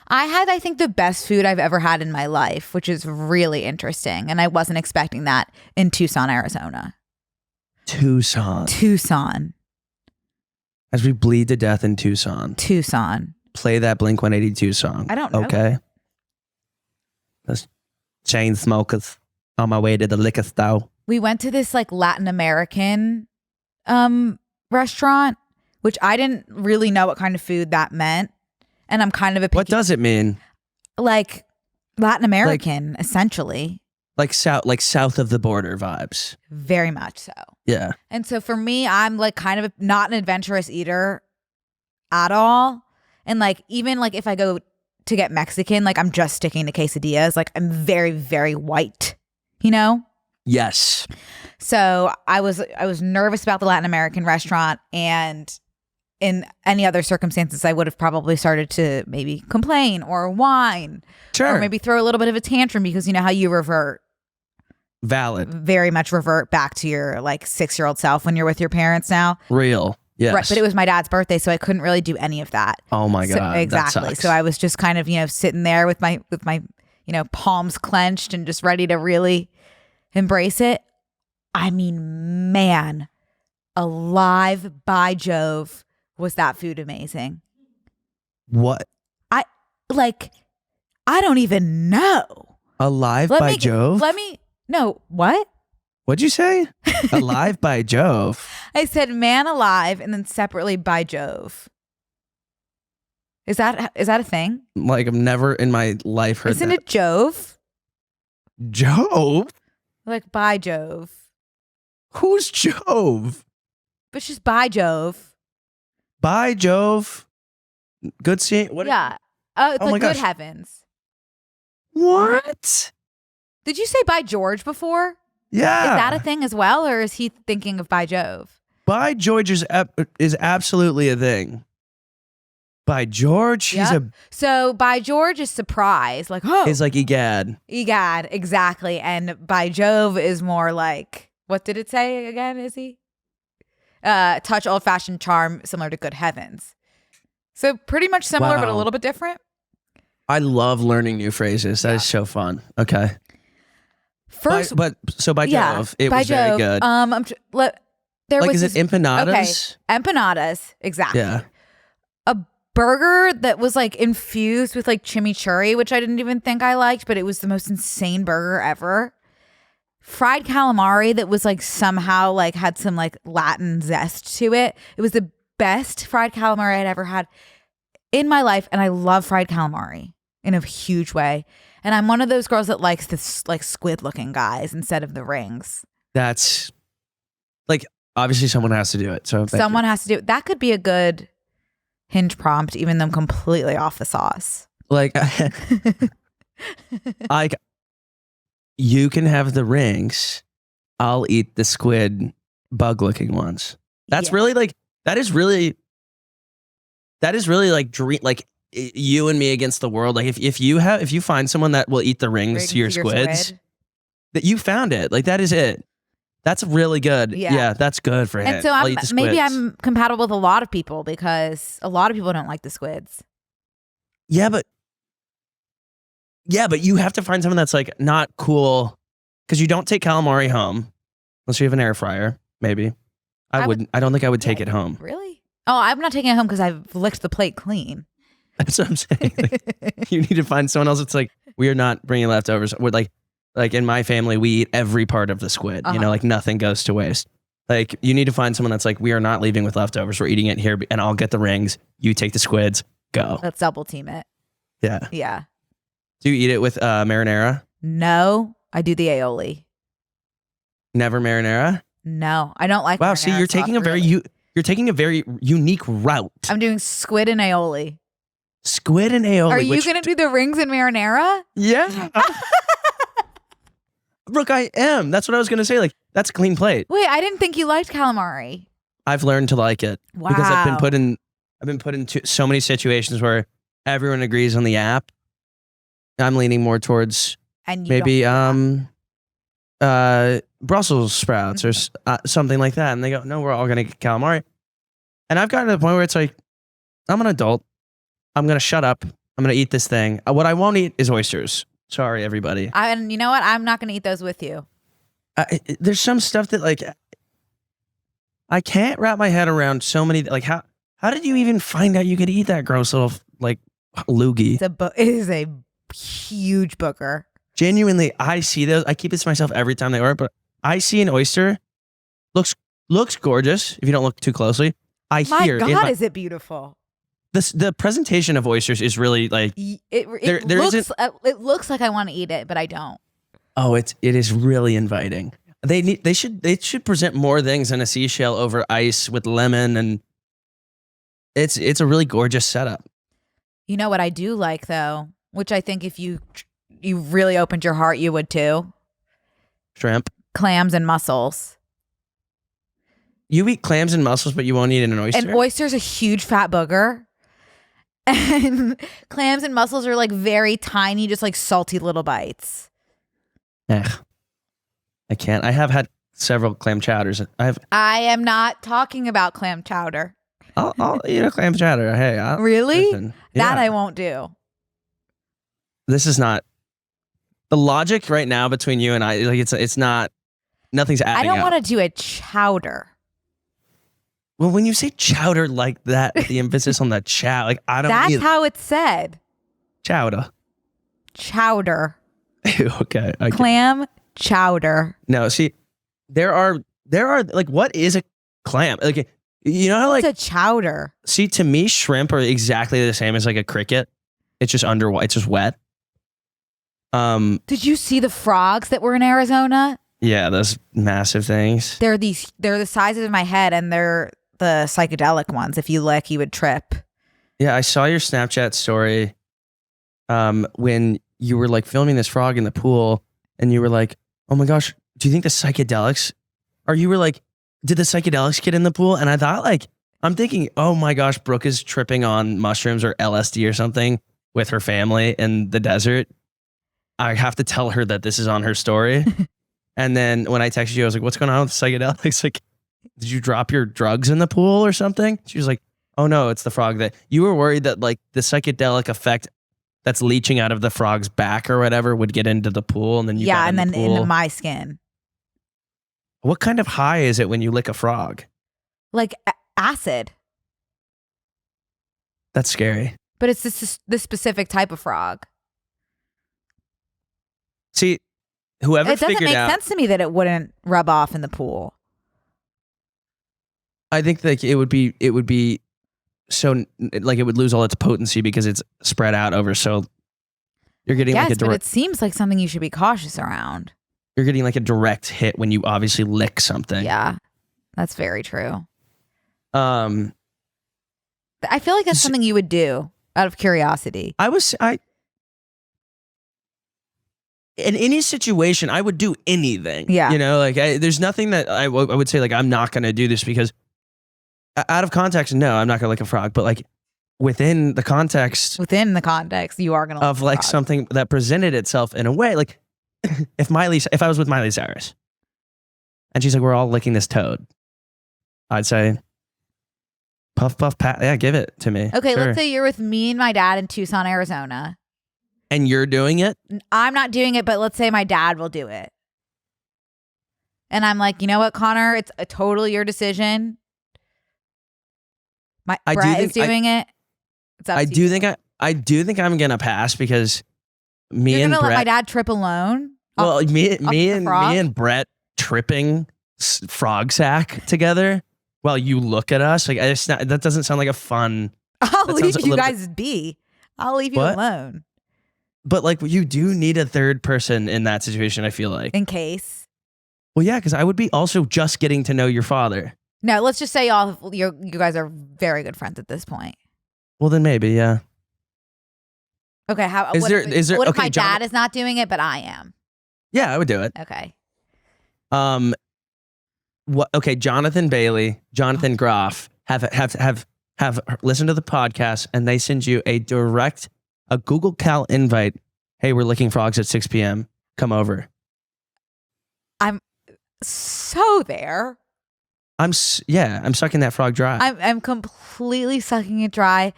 I had, I think, the best food I've ever had in my life, which is really interesting. And I wasn't expecting that in Tucson, Arizona. Tucson. As we bleed to death in Tucson. Play that Blink-182 song. I don't know. Okay. That's chain smokers on my way to the liquor store. We went to this like Latin American restaurant, which I didn't really know what kind of food that meant. And I'm kind of a picky. What does it mean? Like Latin American, essentially. Like south of the border vibes. Very much so. Yeah. And so for me, I'm like kind of not an adventurous eater at all. And like even like if I go to get Mexican, like I'm just sticking to quesadillas. Like I'm very, very white, you know? Yes. So I was nervous about the Latin American restaurant, and in any other circumstances, I would have probably started to maybe complain or whine. Sure. Or maybe throw a little bit of a tantrum because you know how you revert. Valid. Very much revert back to your like 6-year-old self when you're with your parents now. Real. Yes. Right. But it was my dad's birthday, so I couldn't really do any of that. Oh my God. So, exactly. That sucks. So I was just kind of, sitting there with my, palms clenched and just ready to really embrace it. I mean, man, alive by Jove, was that food amazing. What? I don't even know. Alive by Jove? No, what? What'd you say? Alive by Jove. I said man alive and then separately by Jove. Is that a thing? Like I've never in my life heard Isn't that. it Jove? Jove? Like by Jove. Who's Jove? But just by Jove. By Jove. Good seeing. What? Yeah. It's Oh my like good gosh. heavens. What? Did you say by George before? Yeah. Is that a thing as well, or is he thinking of by Jove? By George is absolutely a thing. By George, he's Yep. So by George is surprise, like He's like egad. Egad, exactly. And by Jove is more like, what did it say again? Is he? Touch, old fashioned charm, similar to good heavens. So pretty much similar, but a Wow. little bit different. I love learning new phrases. That is so fun. Okay. First, But by Jove, it by was very Jove, good. There Like, was is it empanadas? Okay, empanadas, exactly. Yeah. A burger that was like infused with like chimichurri, which I didn't even think I liked, but it was the most insane burger ever. Fried calamari that was like somehow like had some like Latin zest to it. It was the best fried calamari I'd ever had in my life, and I love fried calamari in a huge way. And I'm one of those girls that likes this like squid looking guys instead of the rings. That's like, obviously someone has to do it. So Someone has to do it. That could be a good Hinge prompt, even though I'm completely off the sauce. like, you can have the rings. I'll eat the squid bug looking ones. That's Yeah. really like, that is really like you and me against the world. Like if you find someone that will eat the rings to your squids, that you found it. Like that is it. That's really good. Yeah, that's good for him. And so I'll eat the squids. maybe I'm compatible with a lot of people because a lot of people don't like the squids. Yeah, but you have to find someone that's like not cool because you don't take calamari home unless you have an air fryer. Maybe I wouldn't. I don't think I would take it home. Really? Oh, I'm not taking it home because I've licked the plate clean. That's what I'm saying. Like, you need to find someone else that's like, we are not bringing leftovers. We're like in my family, we eat every part of the squid. You know, like nothing goes to waste. Like you need to find someone that's like, we are not leaving with leftovers. We're eating it here, and I'll get the rings. You take the squids. Go. Let's double team it. Yeah. Yeah. Do you eat it with marinara? No, I do the aioli. Never marinara? No, I don't like. Wow. See, you're taking a very you're taking a very unique route. I'm doing squid and aioli. Squid and aioli. Are you going to do the rings and marinara? Yeah. Brooke, I am. That's what I was going to say. Like, that's a clean plate. Wait, I didn't think you liked calamari. I've learned to like it. Wow. Because I've been put in so many situations where everyone agrees on the app. I'm leaning more towards And you maybe Brussels sprouts or something like that. And they go, no, we're all going to get calamari. And I've gotten to the point where it's like, I'm an adult. I'm going to shut up. I'm going to eat this thing. What I won't eat is oysters. Sorry, everybody. And you know what? I'm not going to eat those with you. There's some stuff that like, I can't wrap my head around so many, like how did you even find out you could eat that gross little like loogie? It is a huge booger. Genuinely, I see those. I keep this to myself every time they order, but I see an oyster. Looks gorgeous if you don't look too closely. My God, is it beautiful? The presentation of oysters is really like it looks like I want to eat it, but I don't. Oh, it is really inviting. They should present more things in a seashell over ice with lemon, and it's a really gorgeous setup. You know what I do like though, which I think if you really opened your heart, you would too. Shrimp, clams, and mussels. You eat clams and mussels, but you won't eat an oyster. An oyster's a huge fat booger. And clams and mussels are like very tiny, just like salty little bites. I can't. I have had several clam chowders. I am not talking about clam chowder. I'll eat a clam chowder. Hey, really? Listen, that I won't do. This is not the logic right now between you and I. Like it's not. Nothing's adding I don't up. want to do a chowder. Well, when you say chowder like that, the emphasis on the chow, like I don't. That's how it's said. Chowder. Chowder. Okay. Clam chowder. No, see, there are like, what is a clam? Like, You know how like it's a chowder. See, to me, shrimp are exactly the same as like a cricket. It's just it's just wet. Did you see the frogs that were in Arizona? Yeah, those massive things. They're the sizes of my head, and they're the psychedelic ones. If you lick, you would trip. Yeah, I saw your Snapchat story when you were like filming this frog in the pool, and you were like, oh my gosh, do you think the psychedelics, you were like, did the psychedelics get in the pool? And I thought like, I'm thinking, oh my gosh, Brooke is tripping on mushrooms or LSD or something with her family in the desert. I have to tell her that this is on her story. And then when I texted you, I was like, what's going on with the psychedelics? Like, did you drop your drugs in the pool or something? She was like, oh no, it's the frog. That you were worried that like the psychedelic effect that's leaching out of the frog's back or whatever would get into the pool, and then into my skin. What kind of high is it when you lick a frog? Like acid. That's scary. But it's this specific type of frog. See, whoever it doesn't figured make out, sense to me that it wouldn't rub off in the pool. I think like it would be so like it would lose all its potency because it's spread out over. So you're getting like a direct. But it seems like something you should be cautious around. You're getting like a direct hit when you obviously lick something. Yeah, that's very true. I feel like that's something you would do out of curiosity. In any situation, I would do anything. Yeah. You know, like there's nothing that I would say like I'm not going to do this because out of context, no, I'm not going to lick a frog. But like within the context, you are going to of like something that presented itself in a way like if I was with Miley Cyrus and she's like, we're all licking this toad, I'd say, puff, puff, pat. Yeah, give it to me. Okay, sure. Let's say you're with me and my dad in Tucson, Arizona. And you're doing it? I'm not doing it, but let's say my dad will do it. And I'm like, you know what, Connor? It's a totally your decision. Brett is doing it. I do think I'm gonna pass because me and Brett. Let my dad trip alone. Well, me and Brett tripping frog sack together while you look at us. Like that doesn't sound like a fun. I'll leave you guys be. I'll leave you alone. But like you do need a third person in that situation, I feel like. In case. Well, yeah, because I would be also just getting to know your father. No, let's just say you guys are very good friends at this point. Well, then maybe, yeah. Okay, what if my dad is not doing it, but I am? Yeah, I would do it. Okay. Okay, Jonathan Bailey, Jonathan Groff have listened to the podcast, and they send you a Google Cal invite. Hey, we're licking frogs at 6 p.m. Come over. I'm so there. I'm sucking that frog dry. I'm completely sucking it dry,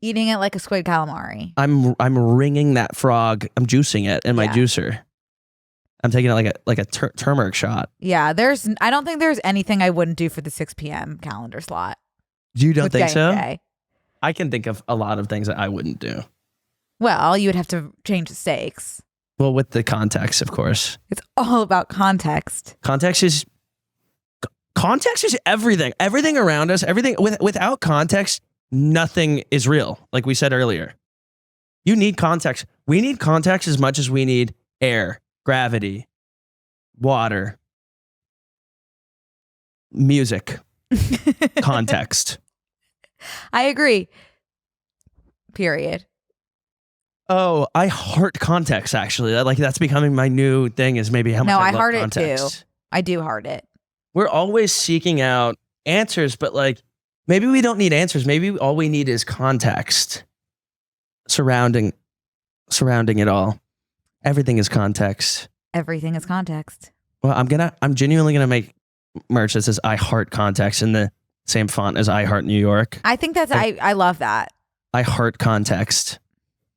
eating it like a squid calamari. I'm wringing that frog. I'm juicing it in my juicer. I'm taking it like a turmeric shot. Yeah, I don't think there's anything I wouldn't do for the 6 p.m. calendar slot. You don't think so? Day. I can think of a lot of things that I wouldn't do. Well, you would have to change the stakes. Well, with the context, of course. It's all about context. Context is everything. Everything around us, everything without context, nothing is real. Like we said earlier. You need context. We need context as much as we need air, gravity, water, music, context. I agree. Period. Oh, I heart context, actually. That's becoming my new thing is maybe how much I love heart context. it too. I do heart it. We're always seeking out answers, but like maybe we don't need answers. Maybe all we need is context surrounding it all. Everything is context. Everything is context. Well, I'm genuinely gonna make merch that says I heart context in the same font as I heart New York. I think I love that. I heart context.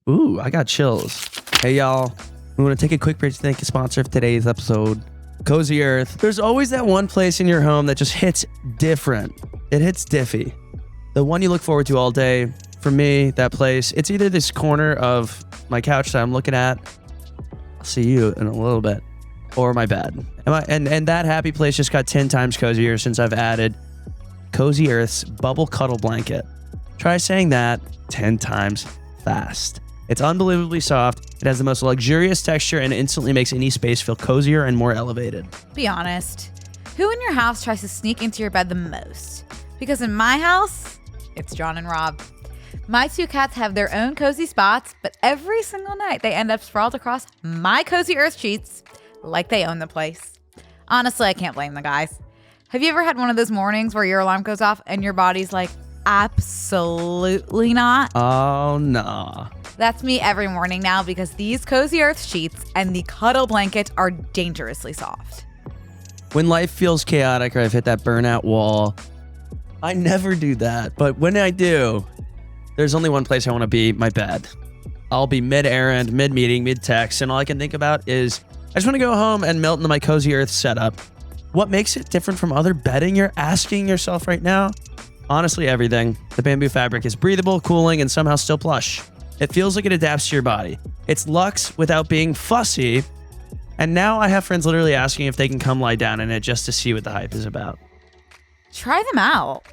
Ooh, I got chills. Hey, y'all. We want to take a quick break to thank the sponsor of today's episode, Cozy Earth. There's always that one place in your home that just hits different. It hits diffy. The one you look forward to all day. For me, that place, it's either this corner of my couch that I'm looking at. I'll see you in a little bit. Or my bed. And that happy place just got 10 times cozier since I've added Cozy Earth's Bubble Cuddle Blanket. Try saying that 10 times fast. It's unbelievably soft. It has the most luxurious texture and instantly makes any space feel cozier and more elevated. Be honest. Who in your house tries to sneak into your bed the most? Because in my house, it's John and Rob. My 2 cats have their own cozy spots, but every single night they end up sprawled across my Cozy Earth sheets like they own the place. Honestly, I can't blame the guys. Have you ever had one of those mornings where your alarm goes off and your body's like, absolutely not? Oh, no. That's me every morning now because these Cozy Earth sheets and the cuddle blanket are dangerously soft. When life feels chaotic or I've hit that burnout wall, I never do that. But when I do, there's only one place I want to be, my bed. I'll be mid-errand, mid-meeting, mid-text, and all I can think about is I just want to go home and melt into my Cozy Earth setup. What makes it different from other bedding, you're asking yourself right now? Honestly, everything. The bamboo fabric is breathable, cooling, and somehow still plush. It feels like it adapts to your body. It's luxe without being fussy. And now I have friends literally asking if they can come lie down in it just to see what the hype is about. Try them out.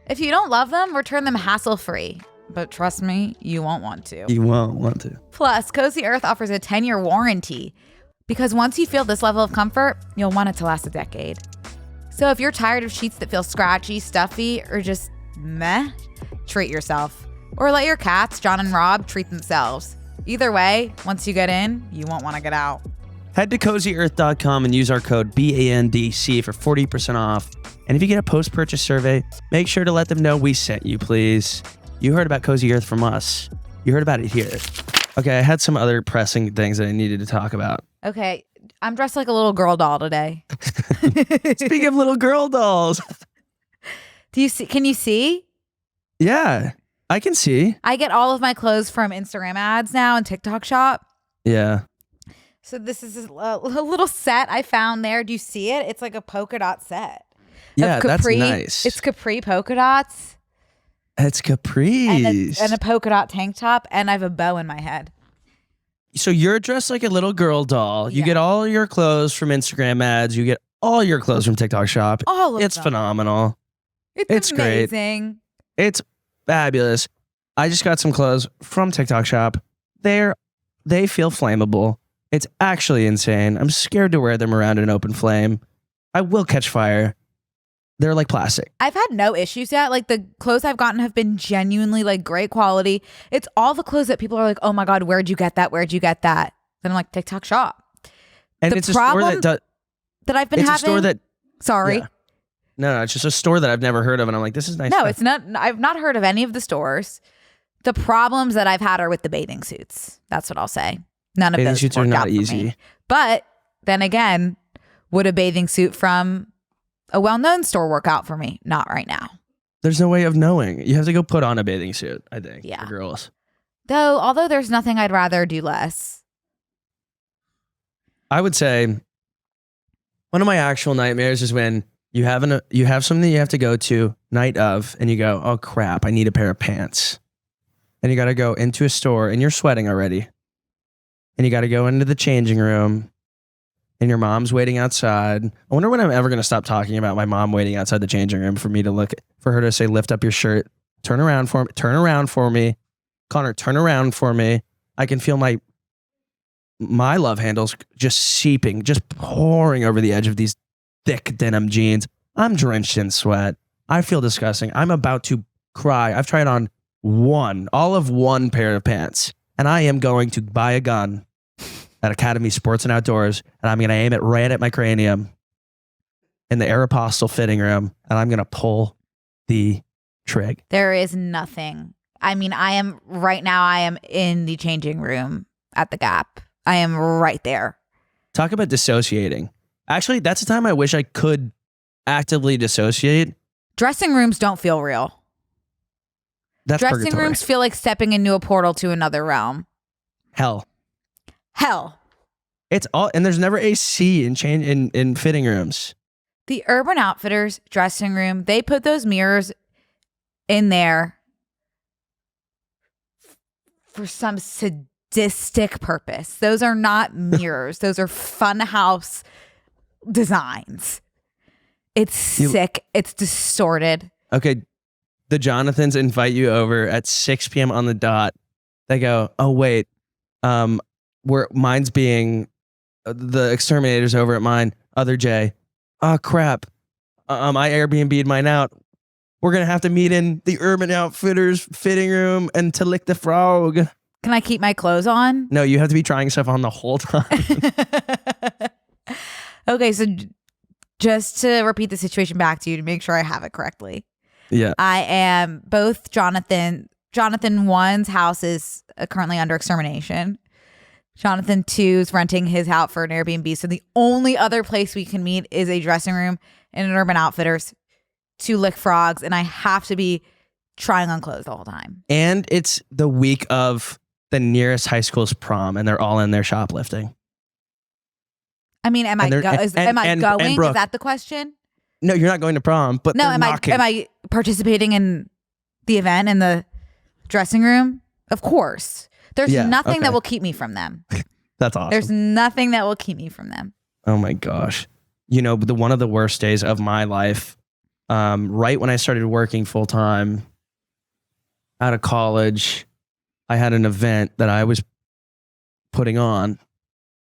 If you don't love them, return them hassle-free. But trust me, you won't want to. You won't want to. Plus, Cozy Earth offers a 10-year warranty. Because once you feel this level of comfort, you'll want it to last a decade. So if you're tired of sheets that feel scratchy, stuffy, or just meh, treat yourself. Or let your cats, John and Rob, treat themselves. Either way, once you get in, you won't want to get out. Head to CozyEarth.com and use our code BANDC for 40% off. And if you get a post-purchase survey, make sure to let them know we sent you, please. You heard about Cozy Earth from us. You heard about it here. Okay, I had some other pressing things that I needed to talk about. Okay, I'm dressed like a little girl doll today. Speaking of little girl dolls. Do you see? Can you see? Yeah, I can see. I get all of my clothes from Instagram ads now and TikTok Shop. Yeah. So this is a little set I found there. Do you see it? It's like a polka dot set. Yeah, that's nice. It's capri polka dots. It's capris. And a polka dot tank top, and I have a bow in my head. So you're dressed like a little girl doll. You get all your clothes from Instagram ads. You get all your clothes from TikTok Shop. All of It's them. phenomenal. It's amazing. Great. It's fabulous. I just got some clothes from TikTok Shop. They feel flammable. It's actually insane. I'm scared to wear them around an open flame. I will catch fire. They're like plastic. I've had no issues yet. Like the clothes I've gotten have been genuinely like great quality. It's all the clothes that people are like, oh my God, where'd you get that? Where'd you get that? Then I'm like, TikTok Shop. And it's a store that I've been having. It's a store that. Sorry. Yeah. No, it's just a store that I've never heard of. And I'm like, this is nice. No, stuff. it's not. I've not heard of any of the stores. The problems that I've had are with the bathing suits. That's what I'll say. None of bathing those suits are worked not out for easy. me. But then again, would a bathing suit from a well-known store work out for me? Not right now. There's no way of knowing. You have to go put on a bathing suit, I think, Yeah. for girls. Although there's nothing I'd rather do less. I would say one of my actual nightmares is when you have something you have to go to night of and you go, oh crap, I need a pair of pants. And you got to go into a store and you're sweating already. And you got to go into the changing room and your mom's waiting outside. I wonder when I'm ever going to stop talking about my mom waiting outside the changing room for her to say, lift up your shirt, turn around for me. Connor, turn around for me. I can feel my love handles just seeping, just pouring over the edge of these thick denim jeans. I'm drenched in sweat. I feel disgusting. I'm about to cry. I've tried on all of one pair of pants, and I am going to buy a gun at Academy Sports and Outdoors, and I'm going to aim it right at my cranium in the Aeropostale fitting room, and I'm going to pull the trig. There is nothing. I mean, I am in the changing room at the Gap. I am right there. Talk about dissociating. Actually, that's the time I wish I could actively dissociate. Dressing rooms don't feel real. That's Dressing purgatory. rooms feel like stepping into a portal to another realm. Hell. It's all, and there's never AC in fitting rooms. The Urban Outfitters dressing room, they put those mirrors in there for some sadistic purpose. Those are not mirrors. Those are funhouse designs. It's sick. It's distorted. Okay, the Jonathans invite you over at 6 p.m. on the dot. They go, oh wait, mine's being the exterminator's over at mine. Other J, oh crap, I Airbnb'd mine out. We're gonna have to meet in the Urban Outfitters fitting room and to lick the frog. Can I keep my clothes on? No, you have to be trying stuff on the whole time. Okay, so just to repeat the situation back to you to make sure I have it correctly. Yeah. I am both Jonathan 1's house is currently under extermination. Jonathan 2's renting his house for an Airbnb. So the only other place we can meet is a dressing room in an Urban Outfitters to lick frogs. And I have to be trying on clothes the whole time. And it's the week of the nearest high school's prom and they're all in there shoplifting. I mean, am I going? Is that the question? No, you're not going to prom, but no, am I participating in the event in the dressing room? Of course. There's nothing that will keep me from them. That's awesome. There's nothing that will keep me from them. Oh my gosh. You know, one of the worst days of my life, right when I started working full time out of college, I had an event that I was putting on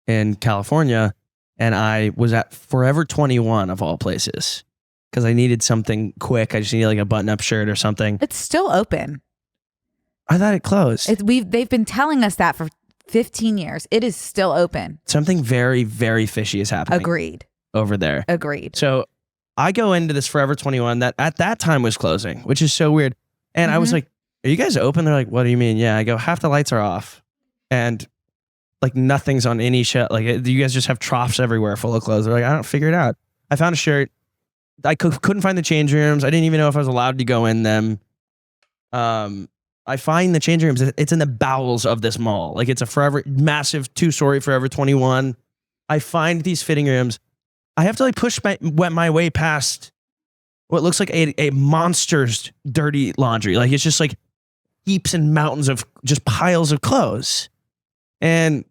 in California. And I was at Forever 21 of all places because I needed something quick. I just needed like a button-up shirt or something. It's still open. I thought it closed. They've been telling us that for 15 years. It is still open. Something very, very fishy is happening. Agreed. Over there. Agreed. So I go into this Forever 21 that at that time was closing, which is so weird. And I was like, are you guys open? They're like, what do you mean? Yeah. I go, half the lights are off. And like nothing's on any shelf. Like you guys just have troughs everywhere full of clothes. They're like, I don't figure it out. I found a shirt. I couldn't find the change rooms. I didn't even know if I was allowed to go in them. I find the change rooms. It's in the bowels of this mall. Like it's a massive 2-story Forever 21. I find these fitting rooms. I have to like push my way past what looks like a monster's dirty laundry. Like it's just like heaps and mountains of just piles of clothes. And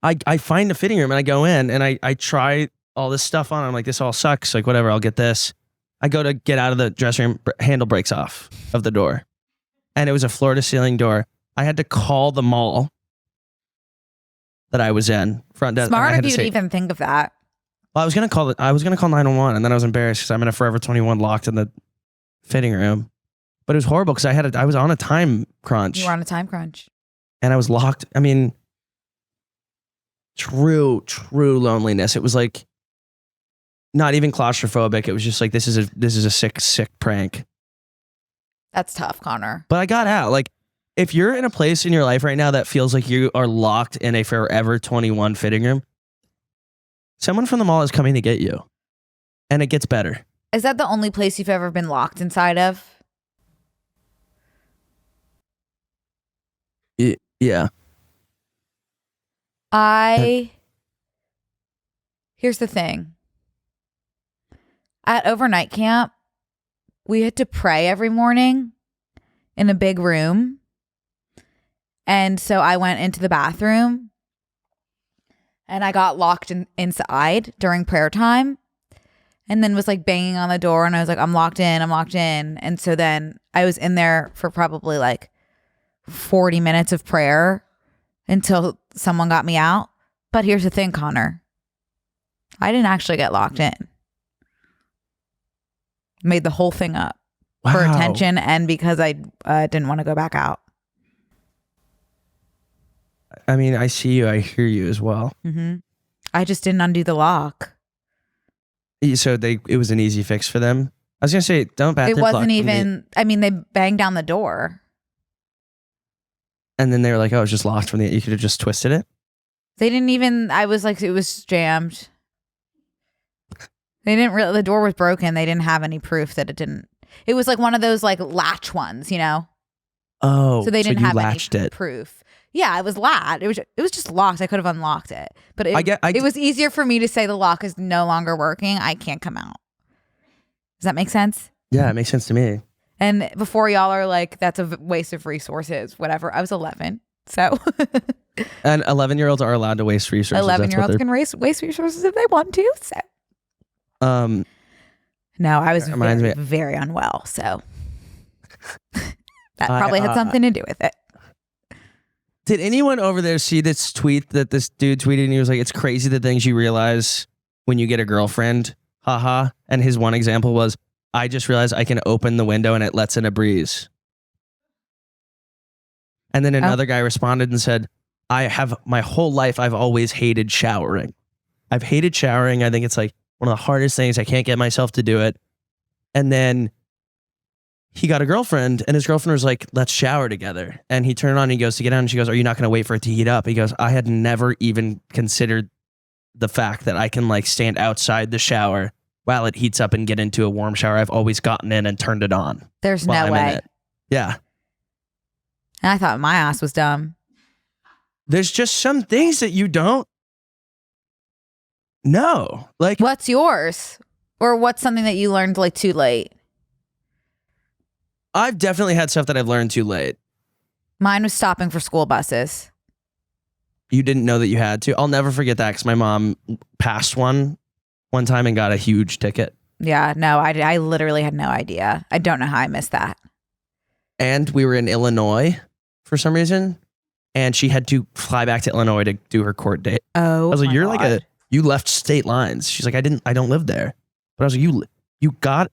I find a fitting room and I go in and I try all this stuff on. I'm like, this all sucks. Like, whatever, I'll get this. I go to get out of the dressing room, handle breaks off of the door. And it was a floor to ceiling door. I had to call the mall that I was in. Front desk. Smart of you to even think of that. Well, I was gonna call 911 and then I was embarrassed because I'm in a Forever 21 locked in the fitting room. But it was horrible because I was on a time crunch. You were on a time crunch. And I was locked. I mean, true loneliness. It was like not even claustrophobic. It was just like, this is a sick prank. That's tough, Connor. But I got out. Like, if you're in a place in your life right now that feels like you are locked in a Forever 21 fitting room, someone from the mall is coming to get you. And it gets better. Is that the only place you've ever been locked inside of? Yeah. Here's the thing. At overnight camp, we had to pray every morning in a big room. And so I went into the bathroom and I got locked inside during prayer time and then was like banging on the door and I was like, I'm locked in. And so then I was in there for probably like 40 minutes of prayer until someone got me out. But here's the thing, Connor. I didn't actually get locked in. Made the whole thing up for attention and because I didn't want to go back out. I mean, I see you. I hear you as well. Mm-hmm. I just didn't undo the lock. So it was an easy fix for them? I was going to say, don't bat. It wasn't even, I mean, they banged down the door. And then they were like, oh, it's just locked from you could have just twisted it? They didn't even, I was like, it was jammed. They didn't really, the door was broken. They didn't have any proof that it didn't. It was like one of those like latch ones, you know? Oh, so they didn't have any it. proof. Yeah, it was latched. It was just locked. I could have unlocked it. But it was easier for me to say the lock is no longer working. I can't come out. Does that make sense? Yeah, it makes sense to me. And before y'all are like, that's a waste of resources, whatever. I was 11. So. And 11-year-olds are allowed to waste resources. 11-year-olds can waste resources if they want to. So. No, I was very unwell, so that probably had something to do with it. Did anyone over there see this tweet that this dude tweeted? And he was like, "It's crazy the things you realize when you get a girlfriend." Haha. And his one example was, "I just realized I can open the window and it lets in a breeze." And then another guy responded and said, "I have my whole life, I've always hated showering. I've hated showering. I think it's like one of the hardest things. I can't get myself to do it." And then he got a girlfriend and his girlfriend was like, "Let's shower together." And he turned on and he goes to get out and she goes, "Are you not going to wait for it to heat up?" He goes, "I had never even considered the fact that I can like stand outside the shower while it heats up and get into a warm shower. I've always gotten in and turned it on." There's no way. Yeah. And I thought my ass was dumb. There's just some things that you don't know. Like, what's yours? Or what's something that you learned like too late? I've definitely had stuff that I've learned too late. Mine was stopping for school buses. You didn't know that you had to? I'll never forget that because my mom passed one time and got a huge ticket. Yeah, no, I literally had no idea. I don't know how I missed that. And we were in Illinois for some reason, and she had to fly back to Illinois to do her court date. Oh, I was like, "You're God. like you left state lines." She's like, I don't live there." But I was like, you got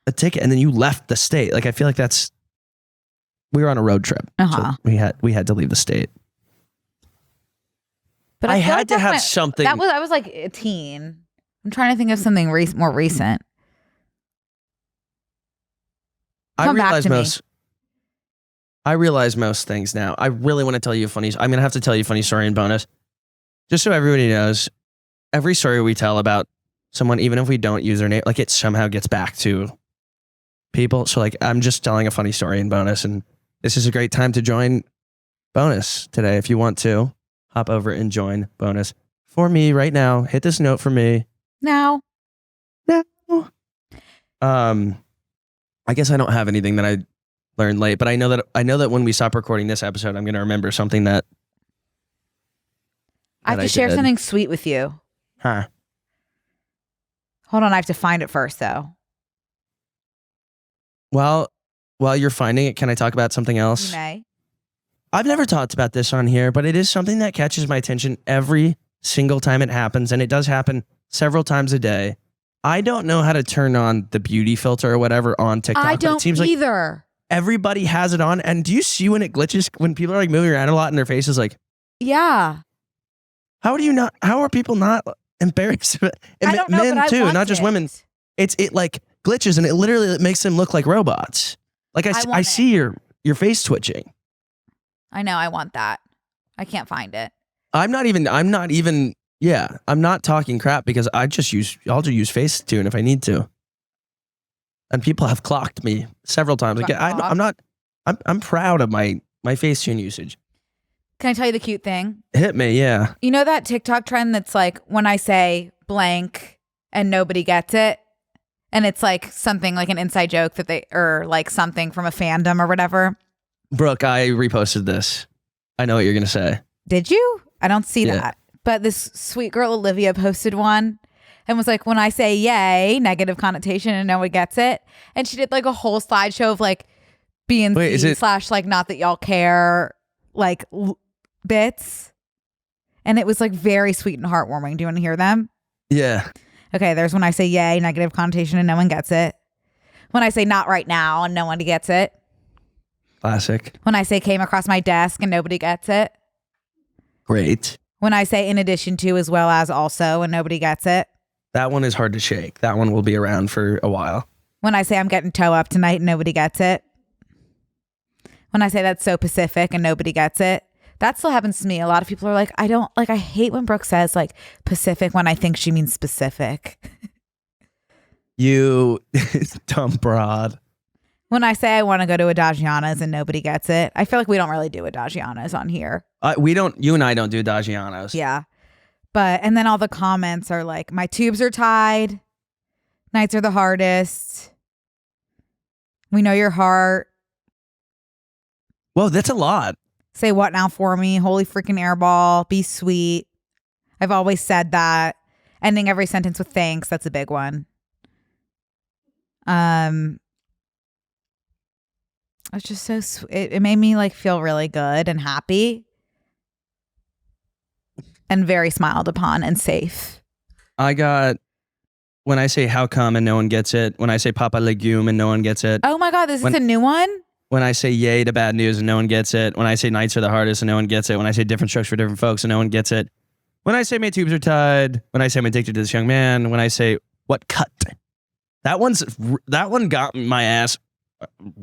a ticket and then you left the state. Like, I feel like we were on a road trip. So we had to leave the state. But I had to have something. I was like a teen. I'm trying to think of something more recent. I realize most things now. I really want to tell you a funny. I'm gonna have to tell you a funny story in bonus, just so everybody knows. Every story we tell about someone, even if we don't use their name, like it somehow gets back to people. So like, I'm just telling a funny story in bonus, and this is a great time to join bonus today. If you want to hop over and join bonus for me right now. Hit this note for me now. I guess I don't have anything that I learned late, but I know that when we stop recording this episode, I'm going to remember something that I have to share something sweet with you. Huh? Hold on, I have to find it first, though. Well, while you're finding it, can I talk about something else? You may. I've never talked about this on here, but it is something that catches my attention every single time it happens, and it does happen several times a day. I don't know how to turn on the beauty filter or whatever on TikTok. I don't it seems either. Like everybody has it on, and do you see when it glitches, when people are like moving around a lot and their face is like, yeah. How are people not embarrassed? I don't know, men but too, not just women. It like glitches and it literally makes them look like robots. Like I see your face twitching. I know, I want that. I can't find it. I'm not talking crap because I'll just use Facetune if I need to. And people have clocked me several times. Like, I'm proud of my Facetune usage. Can I tell you the cute thing? Hit me, yeah. You know that TikTok trend that's like when I say blank and nobody gets it? And it's like something like an inside joke or like something from a fandom or whatever. Brooke, I reposted this. I know what you're going to say. Did you? I don't see that. But this sweet girl, Olivia, posted one and was like, when I say yay, negative connotation and no one gets it. And she did like a whole slideshow of like BNC / like not that y'all care, like bits. And it was like very sweet and heartwarming. Do you want to hear them? Yeah. Okay, there's when I say yay, negative connotation and no one gets it. When I say not right now and no one gets it. Classic. When I say came across my desk and nobody gets it. Great. When I say in addition to as well as also and nobody gets it. That one is hard to shake. That one will be around for a while. When I say I'm getting toe up tonight and nobody gets it. When I say that's so Pacific and nobody gets it. That still happens to me. A lot of people are like, I hate when Brooke says like Pacific when I think she means specific. You dumb broad. When I say I want to go to Adagiana's and nobody gets it. I feel like we don't really do Adagiana's on here. You and I don't do Adagiana's. Yeah. And then all the comments are like, my tubes are tied. Nights are the hardest. We know your heart. Whoa, that's a lot. Say what now for me? Holy freaking airball. Be sweet. I've always said that. Ending every sentence with thanks. That's a big one. It's just so sweet. It made me like feel really good and happy and very smiled upon and safe. I got when I say how come and no one gets it. When I say Papa Legume and no one gets it. Oh my God, this is a new one? When I say yay to bad news and no one gets it. When I say nights are the hardest and no one gets it. When I say different strokes for different folks and no one gets it. When I say my tubes are tied. When I say I'm addicted to this young man. When I say what cut. That one got my ass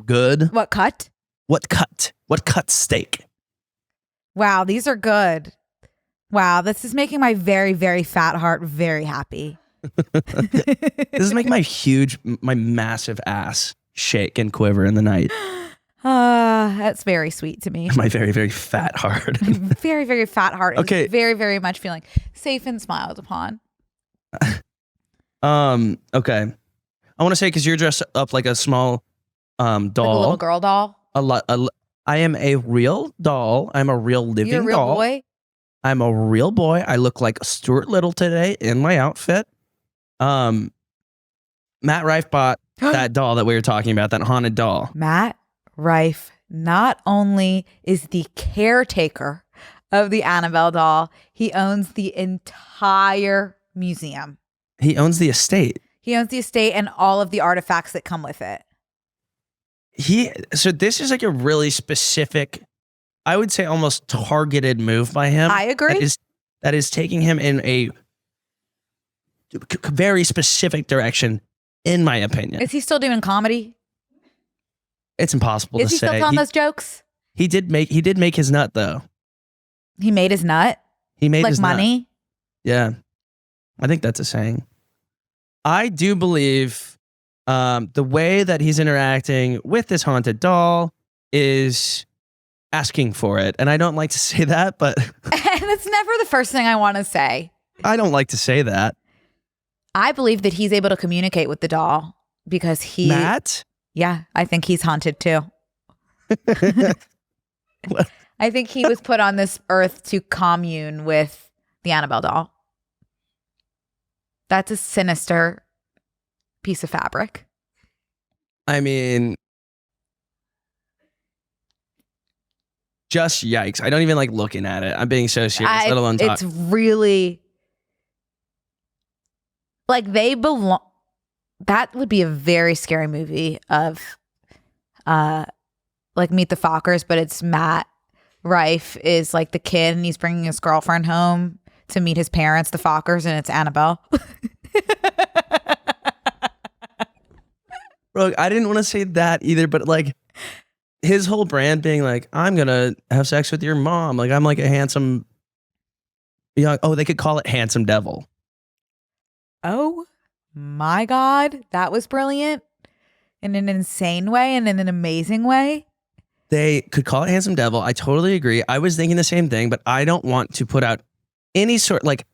good. What cut? What cut? What cut steak? Wow, these are good. Wow, this is making my very, very fat heart very happy. This is making my massive ass shake and quiver in the night. That's very sweet to me. My very, very fat heart. Very, very fat heart. Okay. Is very, very much feeling safe and smiled upon. Okay. I want to say, because you're dressed up like a small doll. Like a little girl doll? I am a real doll. I'm a real living You're a real doll. boy? I'm a real boy. I look like Stuart Little today in my outfit. Matt Rife bought that doll that we were talking about, that haunted doll. Matt Rife not only is the caretaker of the Annabelle doll, he owns the entire museum. He owns the estate. He owns the estate and all of the artifacts that come with it. So this is like a really specific, I would say almost targeted move by him. I agree. That is taking him in a very specific direction, in my opinion. Is he still doing comedy? It's impossible to say. Is he still telling those jokes? He did make his nut though. He made his nut? He made like his money? Nut. Yeah. I think that's a saying. I do believe the way that he's interacting with this haunted doll is asking for it. And I don't like to say that, but that's never the first thing I want to say. I don't like to say that. I believe that he's able to communicate with the doll because Matt? Yeah, I think he's haunted too. I think he was put on this earth to commune with the Annabelle doll. That's a sinister piece of fabric. I mean, just yikes. I don't even like looking at it. I'm being so serious, let alone talk. It's really like they belong. That would be a very scary movie of like Meet the Fockers, but it's Matt Rife is like the kid and he's bringing his girlfriend home to meet his parents, the Fockers, and it's Annabelle. Bro, I didn't want to say that either, but like his whole brand being like, I'm going to have sex with your mom. Like I'm like a handsome, they could call it handsome devil. Oh my God. That was brilliant in an insane way and in an amazing way. They could call it handsome devil. I totally agree. I was thinking the same thing, but I don't want to put out any sort, like,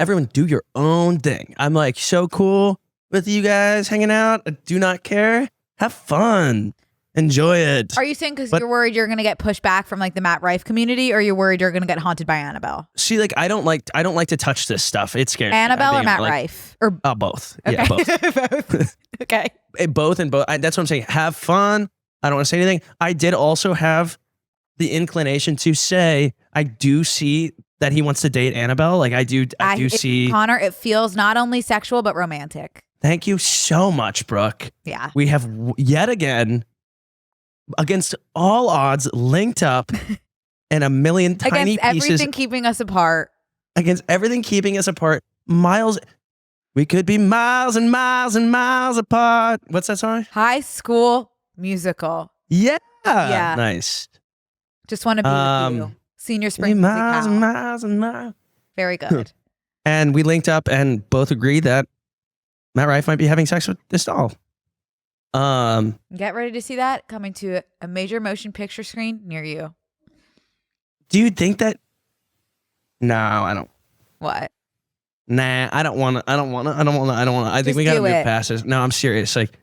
everyone do your own thing. I'm like so cool with you guys hanging out. I do not care. Have fun. Enjoy it. Are you saying because you're worried you're going to get pushed back from like the Matt Rife community, or you're worried you're going to get haunted by Annabelle? See, like I don't like to touch this stuff. It's scary. Annabelle or Matt Rife? Or both. Okay. Yeah, both. Both. Okay. Both and both. That's what I'm saying. Have fun. I don't want to say anything. I did also have the inclination to say I do see that he wants to date Annabelle. Like I do see Connor. It feels not only sexual but romantic. Thank you so much, Brooke. Yeah. We have yet again, against all odds, linked up in a million tiny against pieces. Everything keeping us apart. Against everything keeping us apart. Miles. We could be miles and miles and miles apart. What's that song? High School Musical. Yeah. Yeah. Nice. Just want to be with you. Senior spring miles and musical. miles and miles. Very good. And we linked up and both agreed that Matt Rife might be having sex with this doll. Get ready to see that coming to a major motion picture screen near you. Do you think that? No, I don't. What? Nah, I don't want to. I think we got to move past this. No, I'm serious. Like,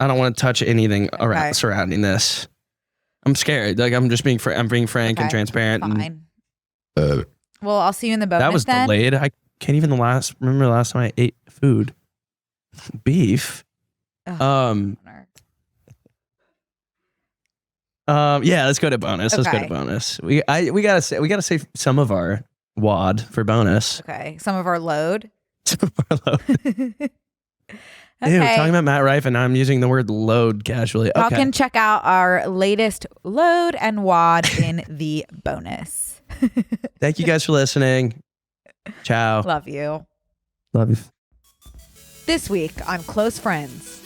I don't want to touch anything around surrounding this. I'm scared. Like, I'm just being frank and transparent. Fine. Well, I'll see you in the bonus. That was then. delayed. I can't even remember the last time I ate food. Beef. Ugh, Yeah, let's go to bonus. Let's go to bonus. We gotta say some of our wad for bonus. Okay, some of our load. Some of our load. Okay. Ew, talking about Matt Rife, and I'm using the word load casually. Y'all Okay. can check out our latest load and wad in the bonus. Thank you guys for listening. Ciao. Love you. Love you. This week on Close Friends.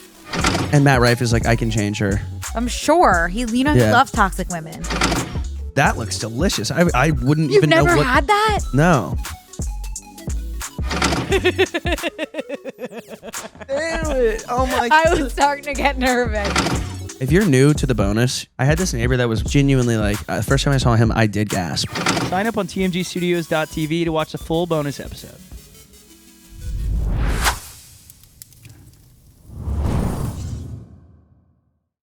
And Matt Rife is like, I can change her. I'm sure. He loves toxic women. That looks delicious. I wouldn't You've even know never what. had that? No. Damn it. Oh my God. I was starting to get nervous. If you're new to the bonus, I had this neighbor that was genuinely like, the first time I saw him, I did gasp. Sign up on tmgstudios.tv to watch the full bonus episode.